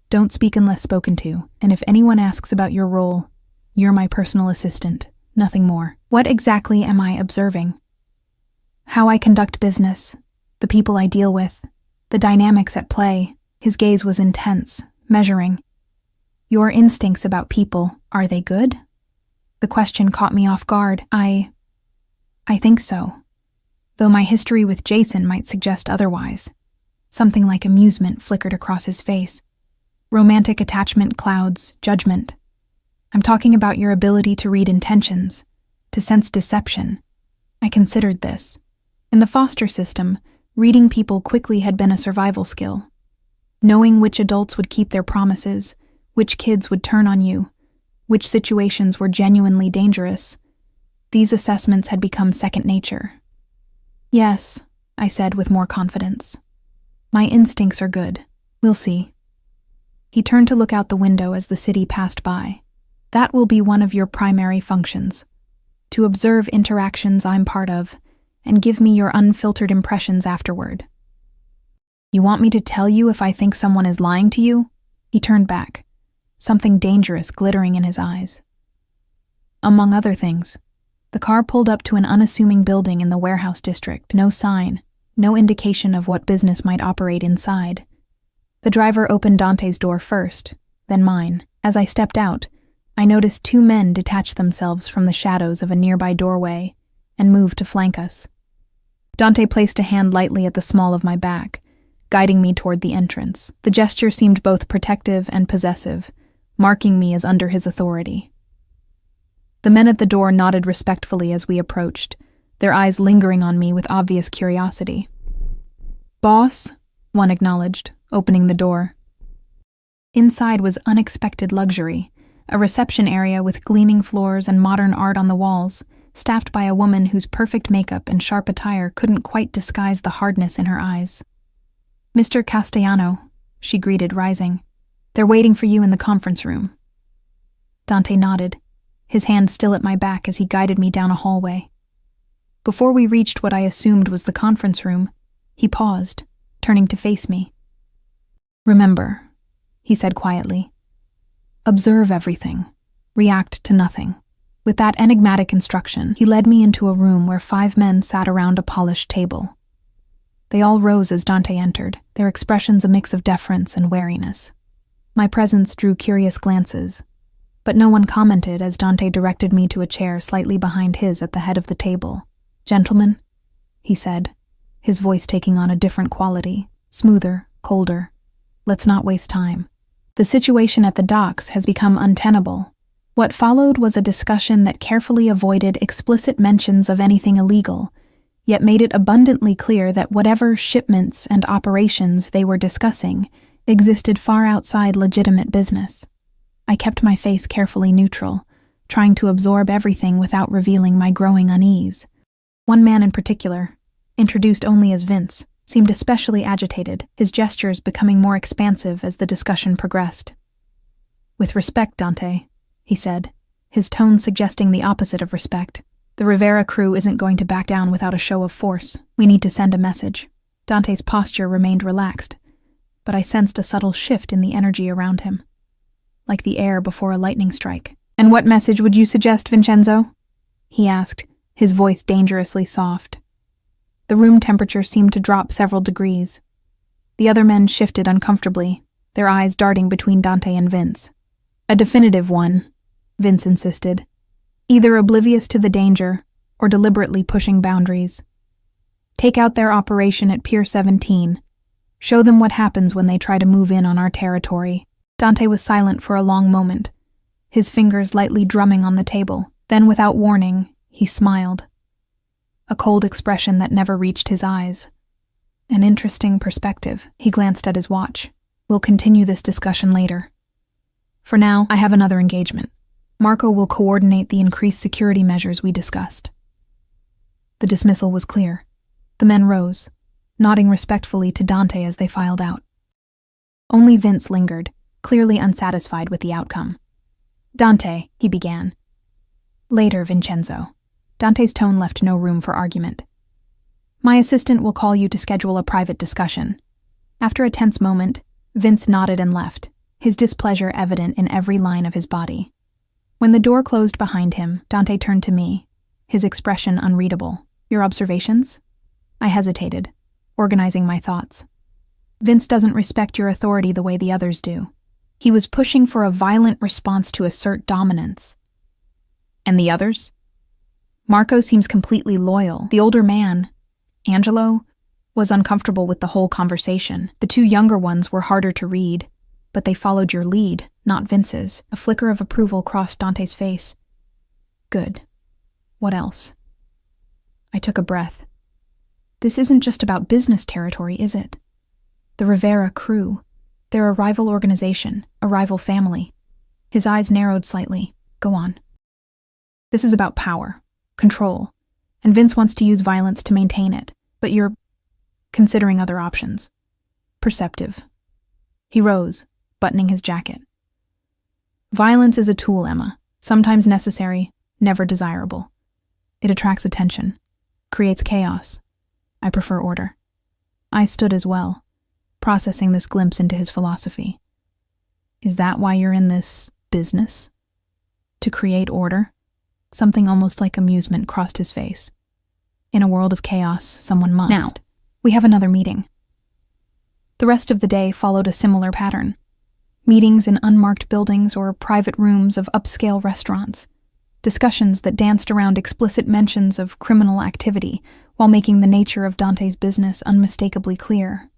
[SPEAKER 1] Don't speak unless spoken to, and if anyone asks about your role, you're my personal assistant, nothing more. What exactly am I observing? How I conduct business, the people I deal with, the dynamics at play. His gaze was intense, measuring. Your instincts about people, are they good? The question caught me off guard. I think so, though my history with Jason might suggest otherwise. Something like amusement flickered across his face. Romantic attachment clouds, judgment. I'm talking about your ability to read intentions, to sense deception. I considered this. In the foster system, reading people quickly had been a survival skill. Knowing which adults would keep their promises, which kids would turn on you, which situations were genuinely dangerous. These assessments had become second nature. Yes, I said with more confidence. My instincts are good. We'll see. He turned to look out the window as the city passed by. That will be one of your primary functions. To observe interactions I'm part of, and give me your unfiltered impressions afterward. You want me to tell you if I think someone is lying to you? He turned back, something dangerous glittering in his eyes. Among other things, the car pulled up to an unassuming building in the warehouse district. No sign, no indication of what business might operate inside. The driver opened Dante's door first, then mine. As I stepped out, I noticed 2 men detach themselves from the shadows of a nearby doorway and move to flank us. Dante placed a hand lightly at the small of my back, guiding me toward the entrance. The gesture seemed both protective and possessive, marking me as under his authority. The men at the door nodded respectfully as we approached, their eyes lingering on me with obvious curiosity. Boss, one acknowledged, opening the door. Inside was unexpected luxury, a reception area with gleaming floors and modern art on the walls, staffed by a woman whose perfect makeup and sharp attire couldn't quite disguise the hardness in her eyes. Mr. Castellano, she greeted, rising. They're waiting for you in the conference room. Dante nodded, his hand still at my back as he guided me down a hallway. Before we reached what I assumed was the conference room, he paused, turning to face me. "Remember," he said quietly, "observe everything, react to nothing." With that enigmatic instruction, he led me into a room where 5 men sat around a polished table. They all rose as Dante entered, their expressions a mix of deference and wariness. My presence drew curious glances, but no one commented as Dante directed me to a chair slightly behind his at the head of the table. "Gentlemen," he said, his voice taking on a different quality, smoother, colder. "Let's not waste time. The situation at the docks has become untenable." What followed was a discussion that carefully avoided explicit mentions of anything illegal, yet made it abundantly clear that whatever shipments and operations they were discussing existed far outside legitimate business. I kept my face carefully neutral, trying to absorb everything without revealing my growing unease. One man in particular, introduced only as Vince, seemed especially agitated, his gestures becoming more expansive as the discussion progressed. "With respect, Dante," he said, his tone suggesting the opposite of respect. "The Rivera crew isn't going to back down without a show of force. We need to send a message." Dante's posture remained relaxed, but I sensed a subtle shift in the energy around him, like the air before a lightning strike. "And what message would you suggest, Vincenzo?" he asked, his voice dangerously soft. The room temperature seemed to drop several degrees. The other men shifted uncomfortably, their eyes darting between Dante and Vince. "A definitive one," Vince insisted, "either oblivious to the danger or deliberately pushing boundaries. Take out their operation at Pier 17. Show them what happens when they try to move in on our territory." Dante was silent for a long moment, his fingers lightly drumming on the table. Then, without warning, he smiled. A cold expression that never reached his eyes. "An interesting perspective." He glanced at his watch. "We'll continue this discussion later. For now, I have another engagement. Marco will coordinate the increased security measures we discussed." The dismissal was clear. The men rose, nodding respectfully to Dante as they filed out. Only Vince lingered, clearly unsatisfied with the outcome. "Dante," he began. "Later, Vincenzo." Dante's tone left no room for argument. "My assistant will call you to schedule a private discussion." After a tense moment, Vince nodded and left, his displeasure evident in every line of his body. When the door closed behind him, Dante turned to me, his expression unreadable. "Your observations?" I hesitated, organizing my thoughts. "Vince doesn't respect your authority the way the others do. He was pushing for a violent response to assert dominance." "And the others?" "Marco seems completely loyal. The older man, Angelo, was uncomfortable with the whole conversation. The 2 younger ones were harder to read, but they followed your lead, not Vince's." A flicker of approval crossed Dante's face. "Good. What else?" I took a breath. "This isn't just about business territory, is it? The Rivera crew, they're a rival organization, a rival family." His eyes narrowed slightly. "Go on." "This is about power, control, and Vince wants to use violence to maintain it, but you're considering other options." "Perceptive." He rose, buttoning his jacket. "Violence is a tool, Emma, sometimes necessary, never desirable. It attracts attention, creates chaos. I prefer order." I stood as well, processing this glimpse into his philosophy. "Is that why you're in this business? To create order?" Something almost like amusement crossed his face. "In a world of chaos, someone must." "Now, we have another meeting." The rest of the day followed a similar pattern. Meetings in unmarked buildings or private rooms of upscale restaurants. Discussions that danced around explicit mentions of criminal activity while making the nature of Dante's business unmistakably clear.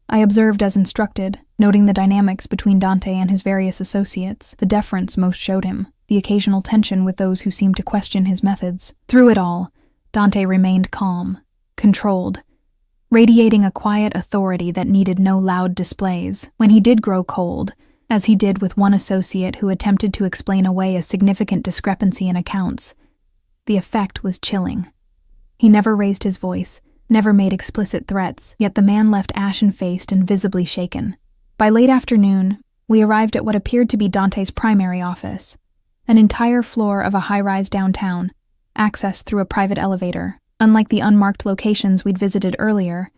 [SPEAKER 1] I observed as instructed, noting the dynamics between Dante and his various associates, the deference most showed him, the occasional tension with those who seemed to question his methods. Through it all, Dante remained calm, controlled, radiating a quiet authority that needed no loud displays. When he did grow cold, as he did with one associate who attempted to explain away a significant discrepancy in accounts, the effect was chilling. He never raised his voice, never made explicit threats, yet the man left ashen-faced and visibly shaken. By late afternoon, we arrived at what appeared to be Dante's primary office, an entire floor of a high-rise downtown, accessed through a private elevator. Unlike the unmarked locations we'd visited earlier,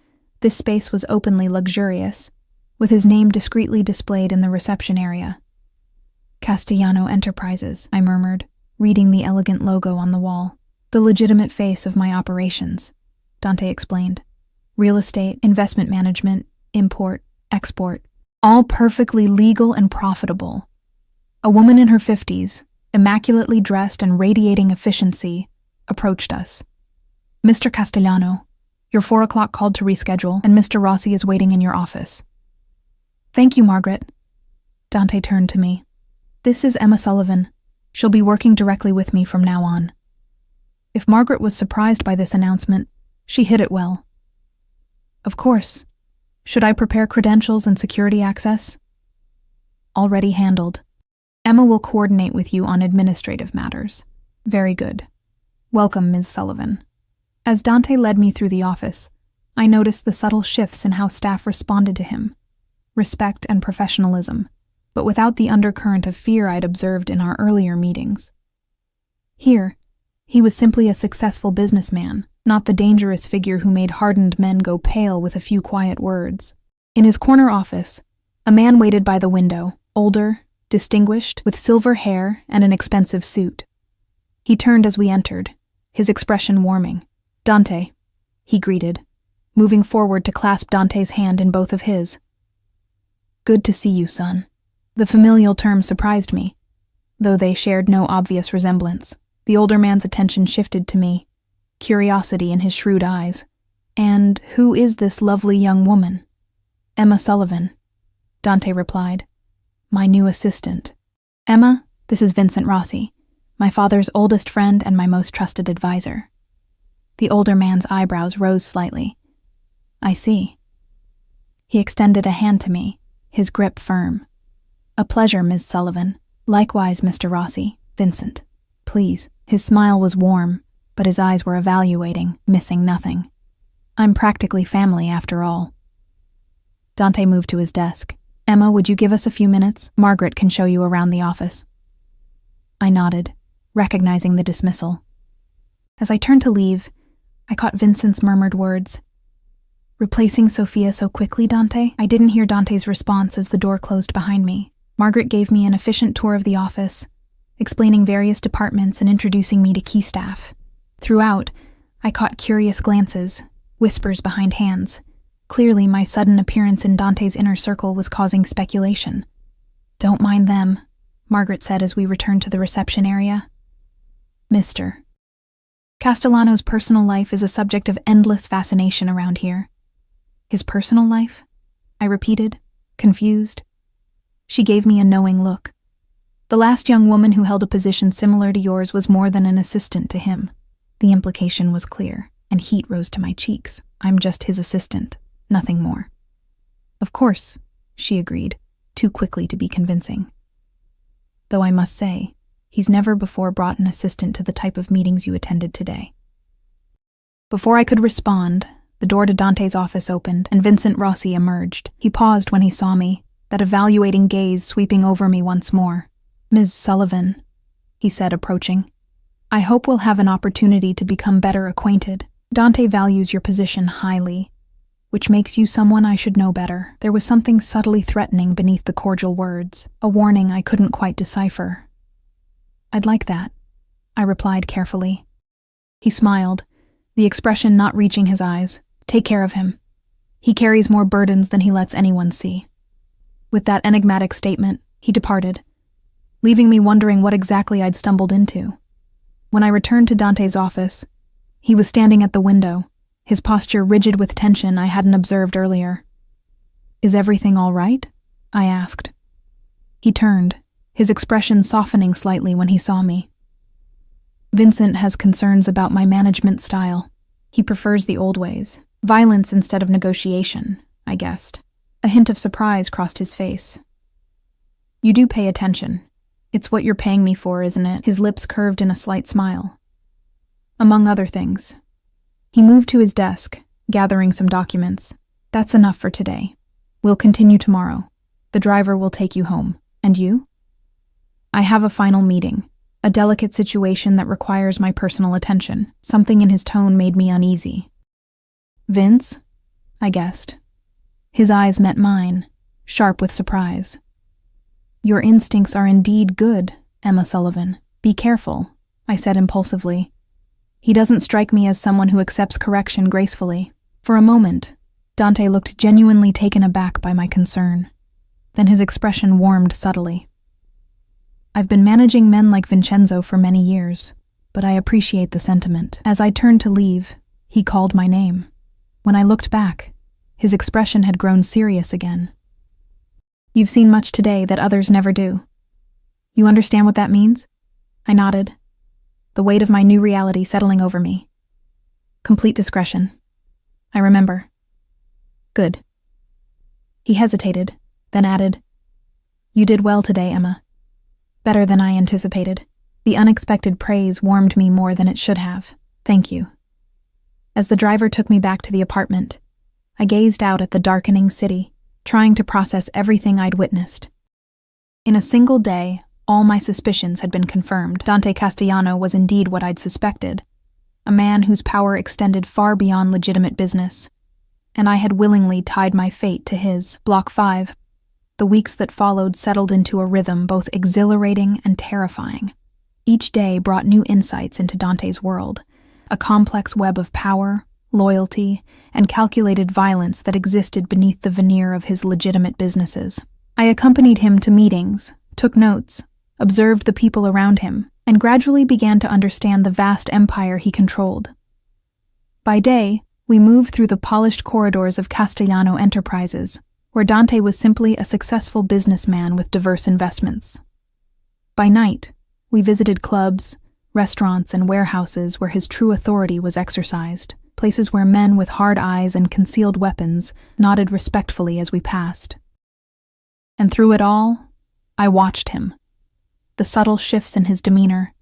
[SPEAKER 1] This space was openly luxurious, with his name discreetly displayed in the reception area. Castellano Enterprises, I murmured, reading the elegant logo on the wall. The legitimate face of my operations, Dante explained. Real estate, investment management, import, export, all perfectly legal and profitable. A woman in her 50s, immaculately dressed and radiating efficiency, approached us. Mr. Castellano, your 4 o'clock called to reschedule, and Mr. Rossi is waiting in your office. Thank you, Margaret. Dante turned to me. This is Emma Sullivan. She'll be working directly with me from now on. If Margaret was surprised by this announcement, she hit it well. Of course. Should I prepare credentials and security access? Already handled. Emma will coordinate with you on administrative matters. Very good. Welcome, Ms. Sullivan. As Dante led me through the office, I noticed the subtle shifts in how staff responded to him. Respect and professionalism, but without the undercurrent of fear I'd observed in our earlier meetings. Here, he was simply a successful businessman, not the dangerous figure who made hardened men go pale with a few quiet words. In his corner office, a man waited by the window, older, distinguished, with silver hair and an expensive suit. He turned as we entered, his expression warming. Dante, he greeted, moving forward to clasp Dante's hand in both of his. Good to see you, son. The familial term surprised me, though they shared no obvious resemblance. The older man's attention shifted to me, curiosity in his shrewd eyes. And who is this lovely young woman? Emma Sullivan, Dante replied. My new assistant. Emma, this is Vincent Rossi, my father's oldest friend and my most trusted advisor. The older man's eyebrows rose slightly. I see. He extended a hand to me, his grip firm. A pleasure, Ms. Sullivan. Likewise, Mr. Rossi. Vincent. Please. His smile was warm, but his eyes were evaluating, missing nothing. I'm practically family, after all. Dante moved to his desk. Emma, would you give us a few minutes? Margaret can show you around the office. I nodded, recognizing the dismissal. As I turned to leave, I caught Vincent's murmured words. Replacing Sophia so quickly, Dante? I didn't hear Dante's response as the door closed behind me. Margaret gave me an efficient tour of the office, explaining various departments and introducing me to key staff. Throughout, I caught curious glances, whispers behind hands. Clearly, my sudden appearance in Dante's inner circle was causing speculation. Don't mind them, Margaret said as we returned to the reception area. Mr. Castellano's personal life is a subject of endless fascination around here. His personal life? I repeated, confused. She gave me a knowing look. The last young woman who held a position similar to yours was more than an assistant to him. The implication was clear, and heat rose to my cheeks. I'm just his assistant, nothing more. Of course, she agreed, too quickly to be convincing. Though I must say, he's never before brought an assistant to the type of meetings you attended today. Before I could respond, the door to Dante's office opened, and Vincent Rossi emerged. He paused when he saw me, that evaluating gaze sweeping over me once more. Ms. Sullivan, he said, approaching. I hope we'll have an opportunity to become better acquainted. Dante values your position highly, which makes you someone I should know better. There was something subtly threatening beneath the cordial words, a warning I couldn't quite decipher. I'd like that, I replied carefully. He smiled, the expression not reaching his eyes. Take care of him. He carries more burdens than he lets anyone see. With that enigmatic statement, he departed, leaving me wondering what exactly I'd stumbled into. When I returned to Dante's office, he was standing at the window, his posture rigid with tension I hadn't observed earlier. Is everything all right? I asked. He turned, his expression softening slightly when he saw me. Vincent has concerns about my management style. He prefers the old ways. Violence instead of negotiation, I guessed. A hint of surprise crossed his face. You do pay attention. It's what you're paying me for, isn't it? His lips curved in a slight smile. Among other things. He moved to his desk, gathering some documents. That's enough for today. We'll continue tomorrow. The driver will take you home. And you? I have a final meeting, a delicate situation that requires my personal attention. Something in his tone made me uneasy. Vince? I guessed. His eyes met mine, sharp with surprise. Your instincts are indeed good, Emma Sullivan. Be careful, I said impulsively. He doesn't strike me as someone who accepts correction gracefully. For a moment, Dante looked genuinely taken aback by my concern. Then his expression warmed subtly. I've been managing men like Vincenzo for many years, but I appreciate the sentiment. As I turned to leave, he called my name. When I looked back, his expression had grown serious again. You've seen much today that others never do. You understand what that means? I nodded, the weight of my new reality settling over me. Complete discretion. I remember. Good. He hesitated, then added, You did well today, Emma. Better than I anticipated. The unexpected praise warmed me more than it should have. Thank you. As the driver took me back to the apartment, I gazed out at the darkening city, trying to process everything I'd witnessed. In a single day, all my suspicions had been confirmed. Dante Castellano was indeed what I'd suspected, a man whose power extended far beyond legitimate business, and I had willingly tied my fate to his. Block 5. The weeks that followed settled into a rhythm both exhilarating and terrifying. Each day brought new insights into Dante's world, a complex web of power, loyalty, and calculated violence that existed beneath the veneer of his legitimate businesses. I accompanied him to meetings, took notes, observed the people around him, and gradually began to understand the vast empire he controlled. By day, we moved through the polished corridors of Castellano Enterprises, where Dante was simply a successful businessman with diverse investments. By night, we visited clubs, restaurants, and warehouses where his true authority was exercised, places where men with hard eyes and concealed weapons nodded respectfully as we passed. And through it all, I watched him. The subtle shifts in his demeanor,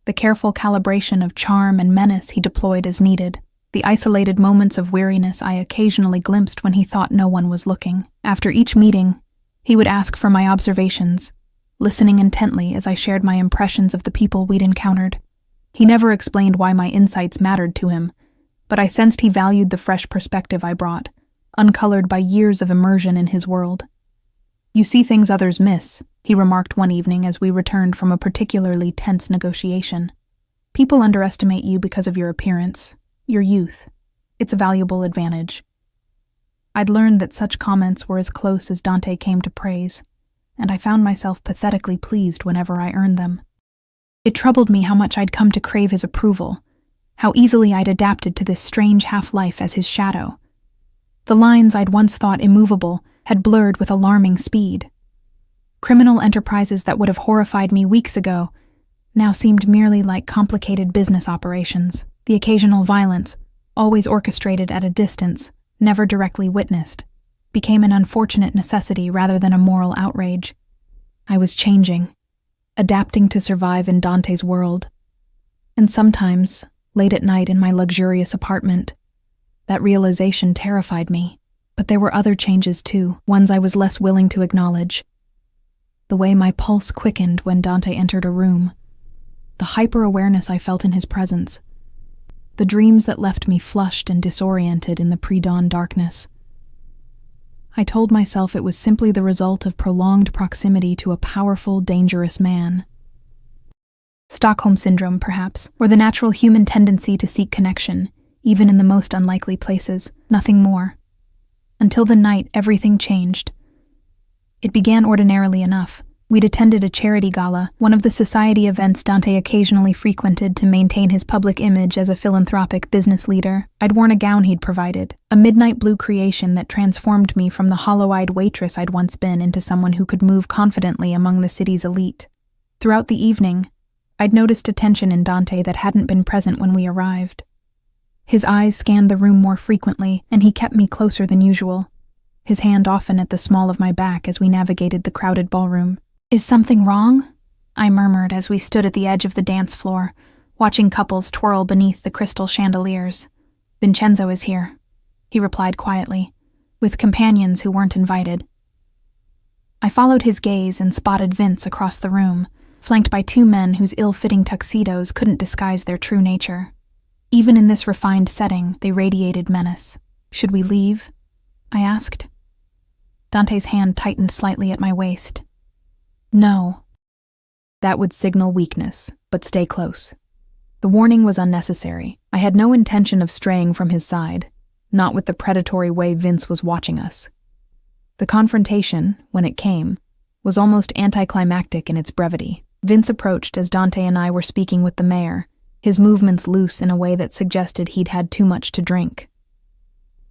[SPEAKER 1] the careful calibration of charm and menace he deployed as needed, the isolated moments of weariness I occasionally glimpsed when he thought no one was looking. After each meeting, he would ask for my observations, listening intently as I shared my impressions of the people we'd encountered. He never explained why my insights mattered to him, but I sensed he valued the fresh perspective I brought, uncolored by years of immersion in his world. You see things others miss, he remarked one evening as we returned from a particularly tense negotiation. People underestimate you because of your appearance, your youth. It's a valuable advantage. I'd learned that such comments were as close as Dante came to praise, and I found myself pathetically pleased whenever I earned them. It troubled me how much I'd come to crave his approval, how easily I'd adapted to this strange half-life as his shadow. The lines I'd once thought immovable had blurred with alarming speed. Criminal enterprises that would have horrified me weeks ago now seemed merely like complicated business operations. The occasional violence, always orchestrated at a distance, never directly witnessed, became an unfortunate necessity rather than a moral outrage. I was changing, adapting to survive in Dante's world. And sometimes, late at night in my luxurious apartment, that realization terrified me. But there were other changes too, ones I was less willing to acknowledge. The way my pulse quickened when Dante entered a room, the hyper-awareness I felt in his presence, the dreams that left me flushed and disoriented in the pre-dawn darkness. I told myself it was simply the result of prolonged proximity to a powerful, dangerous man. Stockholm Syndrome, perhaps, or the natural human tendency to seek connection, even in the most unlikely places, nothing more. Until the night everything changed. It began ordinarily enough. We'd attended a charity gala, one of the society events Dante occasionally frequented to maintain his public image as a philanthropic business leader. I'd worn a gown he'd provided, a midnight blue creation that transformed me from the hollow-eyed waitress I'd once been into someone who could move confidently among the city's elite. Throughout the evening, I'd noticed a tension in Dante that hadn't been present when we arrived. His eyes scanned the room more frequently, and he kept me closer than usual, his hand often at the small of my back as we navigated the crowded ballroom. "Is something wrong?" I murmured as we stood at the edge of the dance floor, watching couples twirl beneath the crystal chandeliers. "Vincenzo is here," he replied quietly, "with companions who weren't invited." I followed his gaze and spotted Vince across the room, flanked by two men whose ill-fitting tuxedos couldn't disguise their true nature. Even in this refined setting, they radiated menace. Should we leave? I asked. Dante's hand tightened slightly at my waist. No. That would signal weakness, but stay close. The warning was unnecessary. I had no intention of straying from his side, not with the predatory way Vince was watching us. The confrontation, when it came, was almost anticlimactic in its brevity. Vince approached as Dante and I were speaking with the mayor, his movements loose in a way that suggested he'd had too much to drink.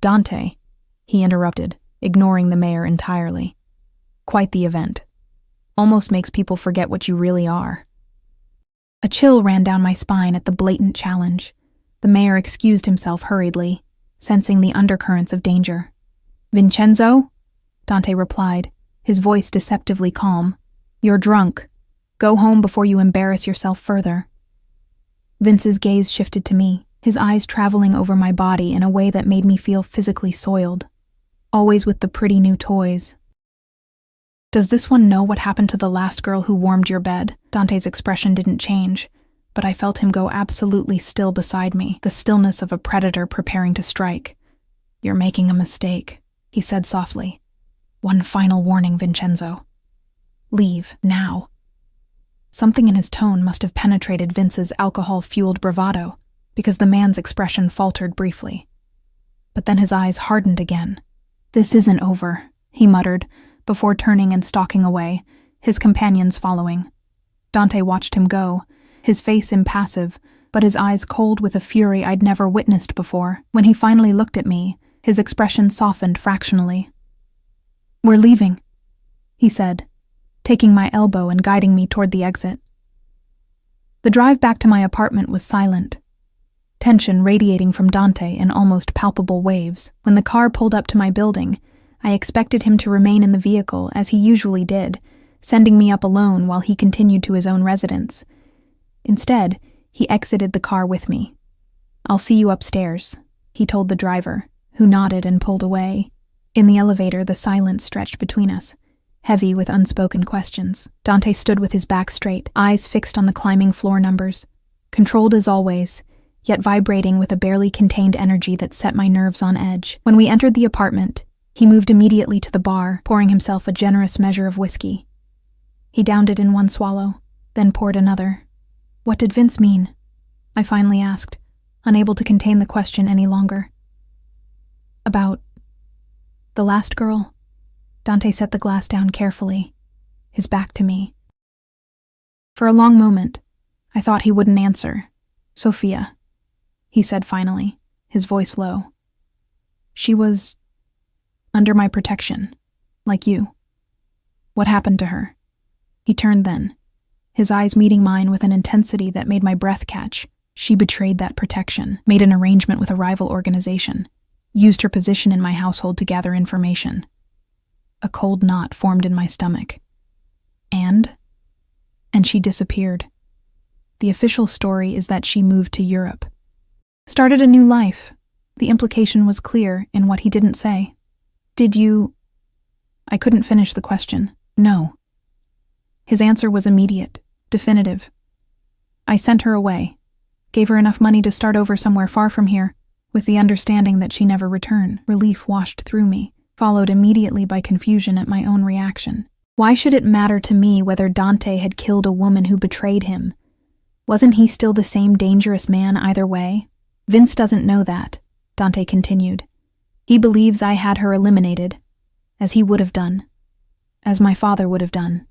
[SPEAKER 1] Dante, he interrupted, ignoring the mayor entirely. Quite the event. Almost makes people forget what you really are. A chill ran down my spine at the blatant challenge. The mayor excused himself hurriedly, sensing the undercurrents of danger. Vincenzo? Dante replied, his voice deceptively calm. You're drunk. Go home before you embarrass yourself further. Vince's gaze shifted to me, his eyes traveling over my body in a way that made me feel physically soiled. Always with the pretty new toys. Does this one know what happened to the last girl who warmed your bed? Dante's expression didn't change, but I felt him go absolutely still beside me, the stillness of a predator preparing to strike. You're making a mistake, he said softly. One final warning, Vincenzo. Leave, now. Something in his tone must have penetrated Vince's alcohol-fueled bravado, because the man's expression faltered briefly. But then his eyes hardened again. This isn't over, he muttered, before turning and stalking away, his companions following. Dante watched him go, his face impassive, but his eyes cold with a fury I'd never witnessed before. When he finally looked at me, his expression softened fractionally. We're leaving, he said, taking my elbow and guiding me toward the exit. The drive back to my apartment was silent, tension radiating from Dante in almost palpable waves. When the car pulled up to my building, I expected him to remain in the vehicle as he usually did, sending me up alone while he continued to his own residence. Instead, he exited the car with me. I'll see you upstairs, he told the driver, who nodded and pulled away. In the elevator, the silence stretched between us, heavy with unspoken questions. Dante stood with his back straight, eyes fixed on the climbing floor numbers, controlled as always, yet vibrating with a barely contained energy that set my nerves on edge. When we entered the apartment, he moved immediately to the bar, pouring himself a generous measure of whiskey. He downed it in one swallow, then poured another. What did Vince mean? I finally asked, unable to contain the question any longer. About the last girl? Dante set the glass down carefully, his back to me. For a long moment, I thought he wouldn't answer. Sophia, he said finally, his voice low. She was under my protection, like you. What happened to her? He turned then, his eyes meeting mine with an intensity that made my breath catch. She betrayed that protection, made an arrangement with a rival organization, used her position in my household to gather information. A cold knot formed in my stomach. And she disappeared. The official story is that she moved to Europe. Started a new life. The implication was clear in what he didn't say. Did you... I couldn't finish the question. No. His answer was immediate, definitive. I sent her away, gave her enough money to start over somewhere far from here, with the understanding that she never return. Relief washed through me, followed immediately by confusion at my own reaction. Why should it matter to me whether Dante had killed a woman who betrayed him? Wasn't he still the same dangerous man either way? Vince doesn't know that, Dante continued. He believes I had her eliminated, as he would have done, as my father would have done.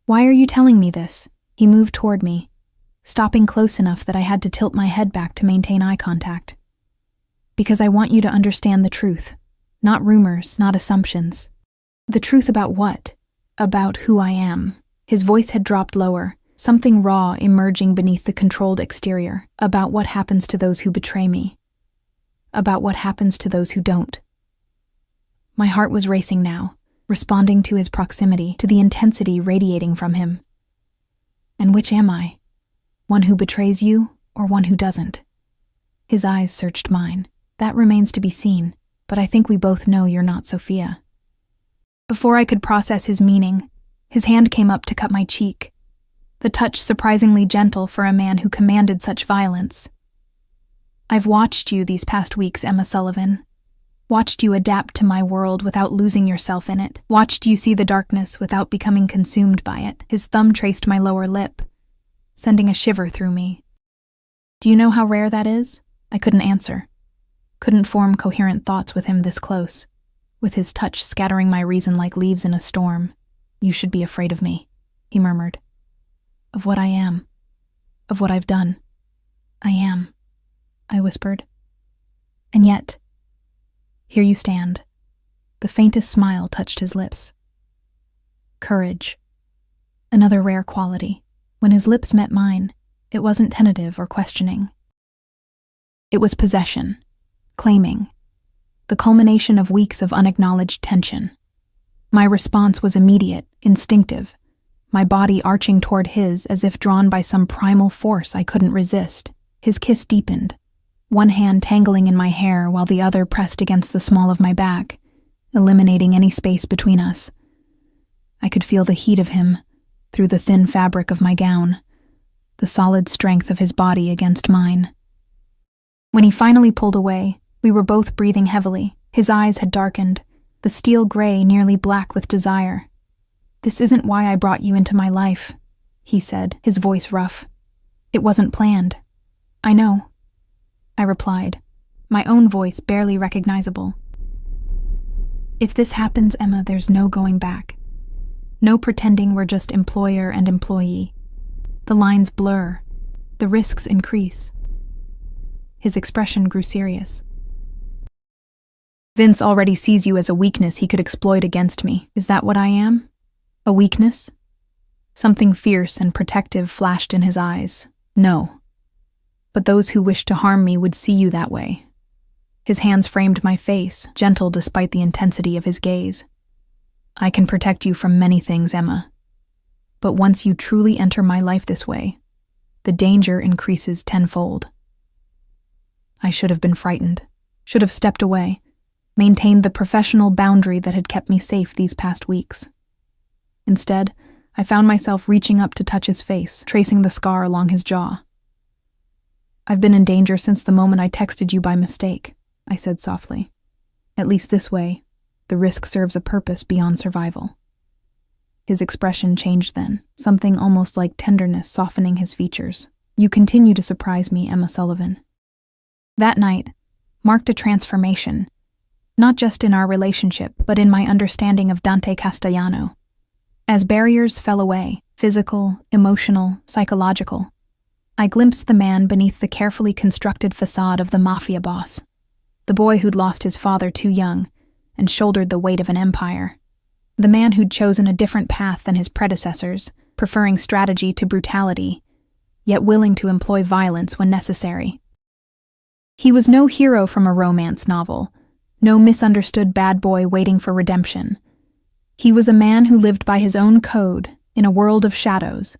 [SPEAKER 1] Why are you telling me this? He moved toward me, stopping close enough that I had to tilt my head back to maintain eye contact. Because I want you to understand the truth, not rumors, not assumptions. The truth about what? About who I am. His voice had dropped lower, something raw emerging beneath the controlled exterior, about what happens to those who betray me. About what happens to those who don't. My heart was racing now, responding to his proximity, to the intensity radiating from him. And which am I? One who betrays you, or one who doesn't? His eyes searched mine. That remains to be seen, but I think we both know you're not Sophia. Before I could process his meaning, his hand came up to cut my cheek, the touch surprisingly gentle for a man who commanded such violence. I've watched you these past weeks, Emma Sullivan. Watched you adapt to my world without losing yourself in it. Watched you see the darkness without becoming consumed by it. His thumb traced my lower lip, sending a shiver through me. Do you know how rare that is? I couldn't answer. Couldn't form coherent thoughts with him this close, with his touch scattering my reason like leaves in a storm. You should be afraid of me, he murmured. Of what I am. Of what I've done. I am, I whispered. And yet, here you stand. The faintest smile touched his lips. Courage. Another rare quality. When his lips met mine, it wasn't tentative or questioning. It was possession, claiming, the culmination of weeks of unacknowledged tension. My response was immediate, instinctive, my body arching toward his as if drawn by some primal force I couldn't resist. His kiss deepened, one hand tangling in my hair while the other pressed against the small of my back, eliminating any space between us. I could feel the heat of him through the thin fabric of my gown, the solid strength of his body against mine. When he finally pulled away, we were both breathing heavily. His eyes had darkened, the steel gray nearly black with desire. This isn't why I brought you into my life, he said, his voice rough. It wasn't planned. I know, I replied, my own voice barely recognizable. If this happens, Emma, there's no going back. No pretending we're just employer and employee. The lines blur. The risks increase. His expression grew serious. Vince already sees you as a weakness he could exploit against me. Is that what I am? A weakness? Something fierce and protective flashed in his eyes. No. But those who wish to harm me would see you that way. His hands framed my face, gentle despite the intensity of his gaze. I can protect you from many things, Emma. But once you truly enter my life this way, the danger increases tenfold. I should have been frightened, should have stepped away, maintained the professional boundary that had kept me safe these past weeks. Instead, I found myself reaching up to touch his face, tracing the scar along his jaw. I've been in danger since the moment I texted you by mistake, I said softly. At least this way, the risk serves a purpose beyond survival. His expression changed then, something almost like tenderness softening his features. You continue to surprise me, Emma Sullivan. That night marked a transformation, not just in our relationship, but in my understanding of Dante Castellano. As barriers fell away, physical, emotional, psychological, I glimpsed the man beneath the carefully constructed facade of the Mafia boss, the boy who'd lost his father too young and shouldered the weight of an empire, the man who'd chosen a different path than his predecessors, preferring strategy to brutality, yet willing to employ violence when necessary. He was no hero from a romance novel, no misunderstood bad boy waiting for redemption. He was a man who lived by his own code in a world of shadows,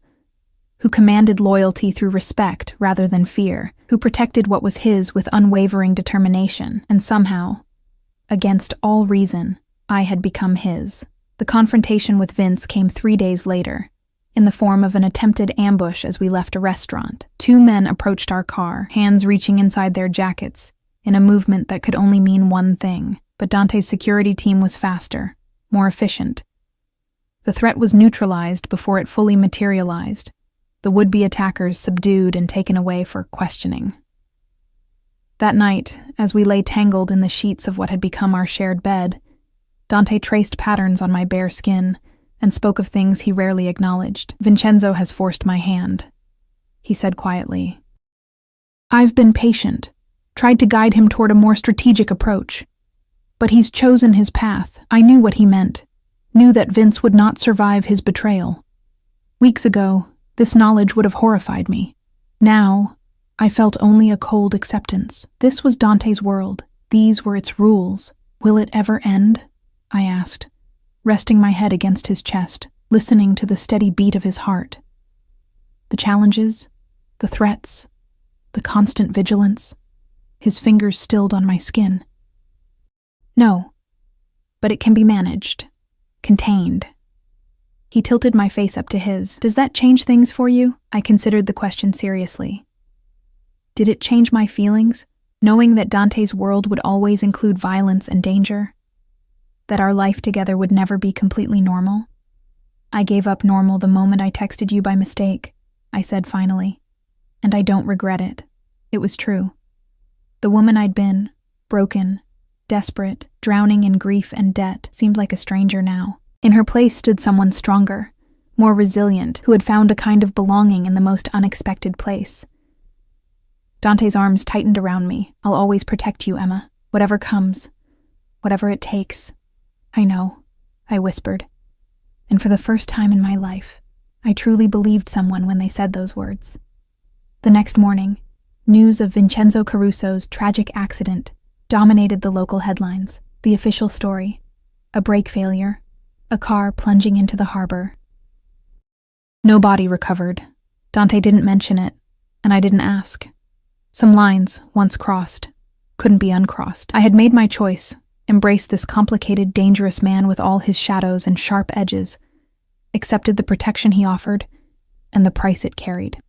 [SPEAKER 1] who commanded loyalty through respect rather than fear, who protected what was his with unwavering determination, and somehow, against all reason, I had become his. The confrontation with Vince came 3 days later, in the form of an attempted ambush as we left a restaurant. 2 men approached our car, hands reaching inside their jackets, in a movement that could only mean one thing. But Dante's security team was faster, more efficient. The threat was neutralized before it fully materialized, the would-be attackers subdued and taken away for questioning. That night, as we lay tangled in the sheets of what had become our shared bed, Dante traced patterns on my bare skin and spoke of things he rarely acknowledged. Vincenzo has forced my hand, he said quietly. I've been patient, tried to guide him toward a more strategic approach. But he's chosen his path. I knew what he meant, knew that Vince would not survive his betrayal. Weeks ago, this knowledge would have horrified me. Now, I felt only a cold acceptance. This was Dante's world. These were its rules. Will it ever end? I asked, resting my head against his chest, listening to the steady beat of his heart. The challenges, the threats, the constant vigilance, his fingers stilled on my skin. No, but it can be managed, contained. He tilted my face up to his. Does that change things for you? I considered the question seriously. Did it change my feelings? knowing that Dante's world would always include violence and danger, that our life together would never be completely normal. I gave up normal the moment I texted you by mistake, I said finally, and I don't regret it. It was true. The woman I'd been, broken, desperate, drowning in grief and debt, seemed like a stranger now. In her place stood someone stronger, more resilient, who had found a kind of belonging in the most unexpected place. Dante's arms tightened around me. I'll always protect you, Emma. Whatever comes. Whatever it takes. I know, I whispered. And for the first time in my life, I truly believed someone when they said those words. The next morning, news of Vincenzo Caruso's tragic accident dominated the local headlines. The official story: a brake failure, a car plunging into the harbor. No body recovered. Dante didn't mention it, and I didn't ask. Some lines, once crossed, couldn't be uncrossed. I had made my choice, embraced this complicated, dangerous man with all his shadows and sharp edges, accepted the protection he offered, and the price it carried.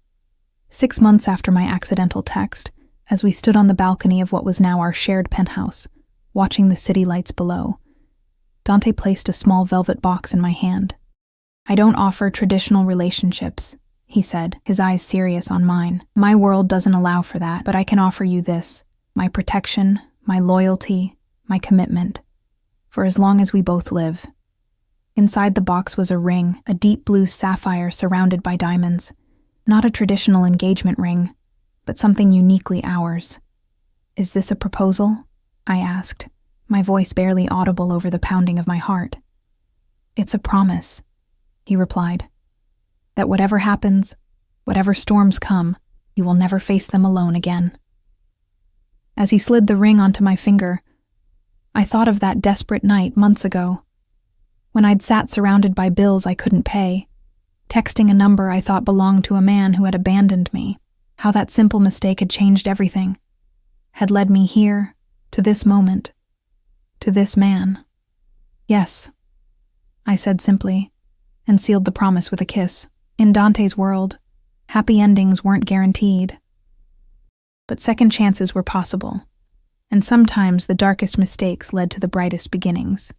[SPEAKER 1] 6 months after my accidental text, as we stood on the balcony of what was now our shared penthouse, watching the city lights below, Dante placed a small velvet box in my hand. I don't offer traditional relationships, he said, his eyes serious on mine. My world doesn't allow for that, but I can offer you this: my protection, my loyalty, my commitment, for as long as we both live. Inside the box was a ring, a deep blue sapphire surrounded by diamonds. Not a traditional engagement ring, but something uniquely ours. Is this a proposal? I asked, my voice barely audible over the pounding of my heart. It's a promise, he replied, that whatever happens, whatever storms come, you will never face them alone again. As he slid the ring onto my finger, I thought of that desperate night months ago, when I'd sat surrounded by bills I couldn't pay, texting a number I thought belonged to a man who had abandoned me. How that simple mistake had changed everything, had led me here, to this moment, to this man. Yes, I said simply, and sealed the promise with a kiss. In Dante's world, happy endings weren't guaranteed. But second chances were possible, and sometimes the darkest mistakes led to the brightest beginnings.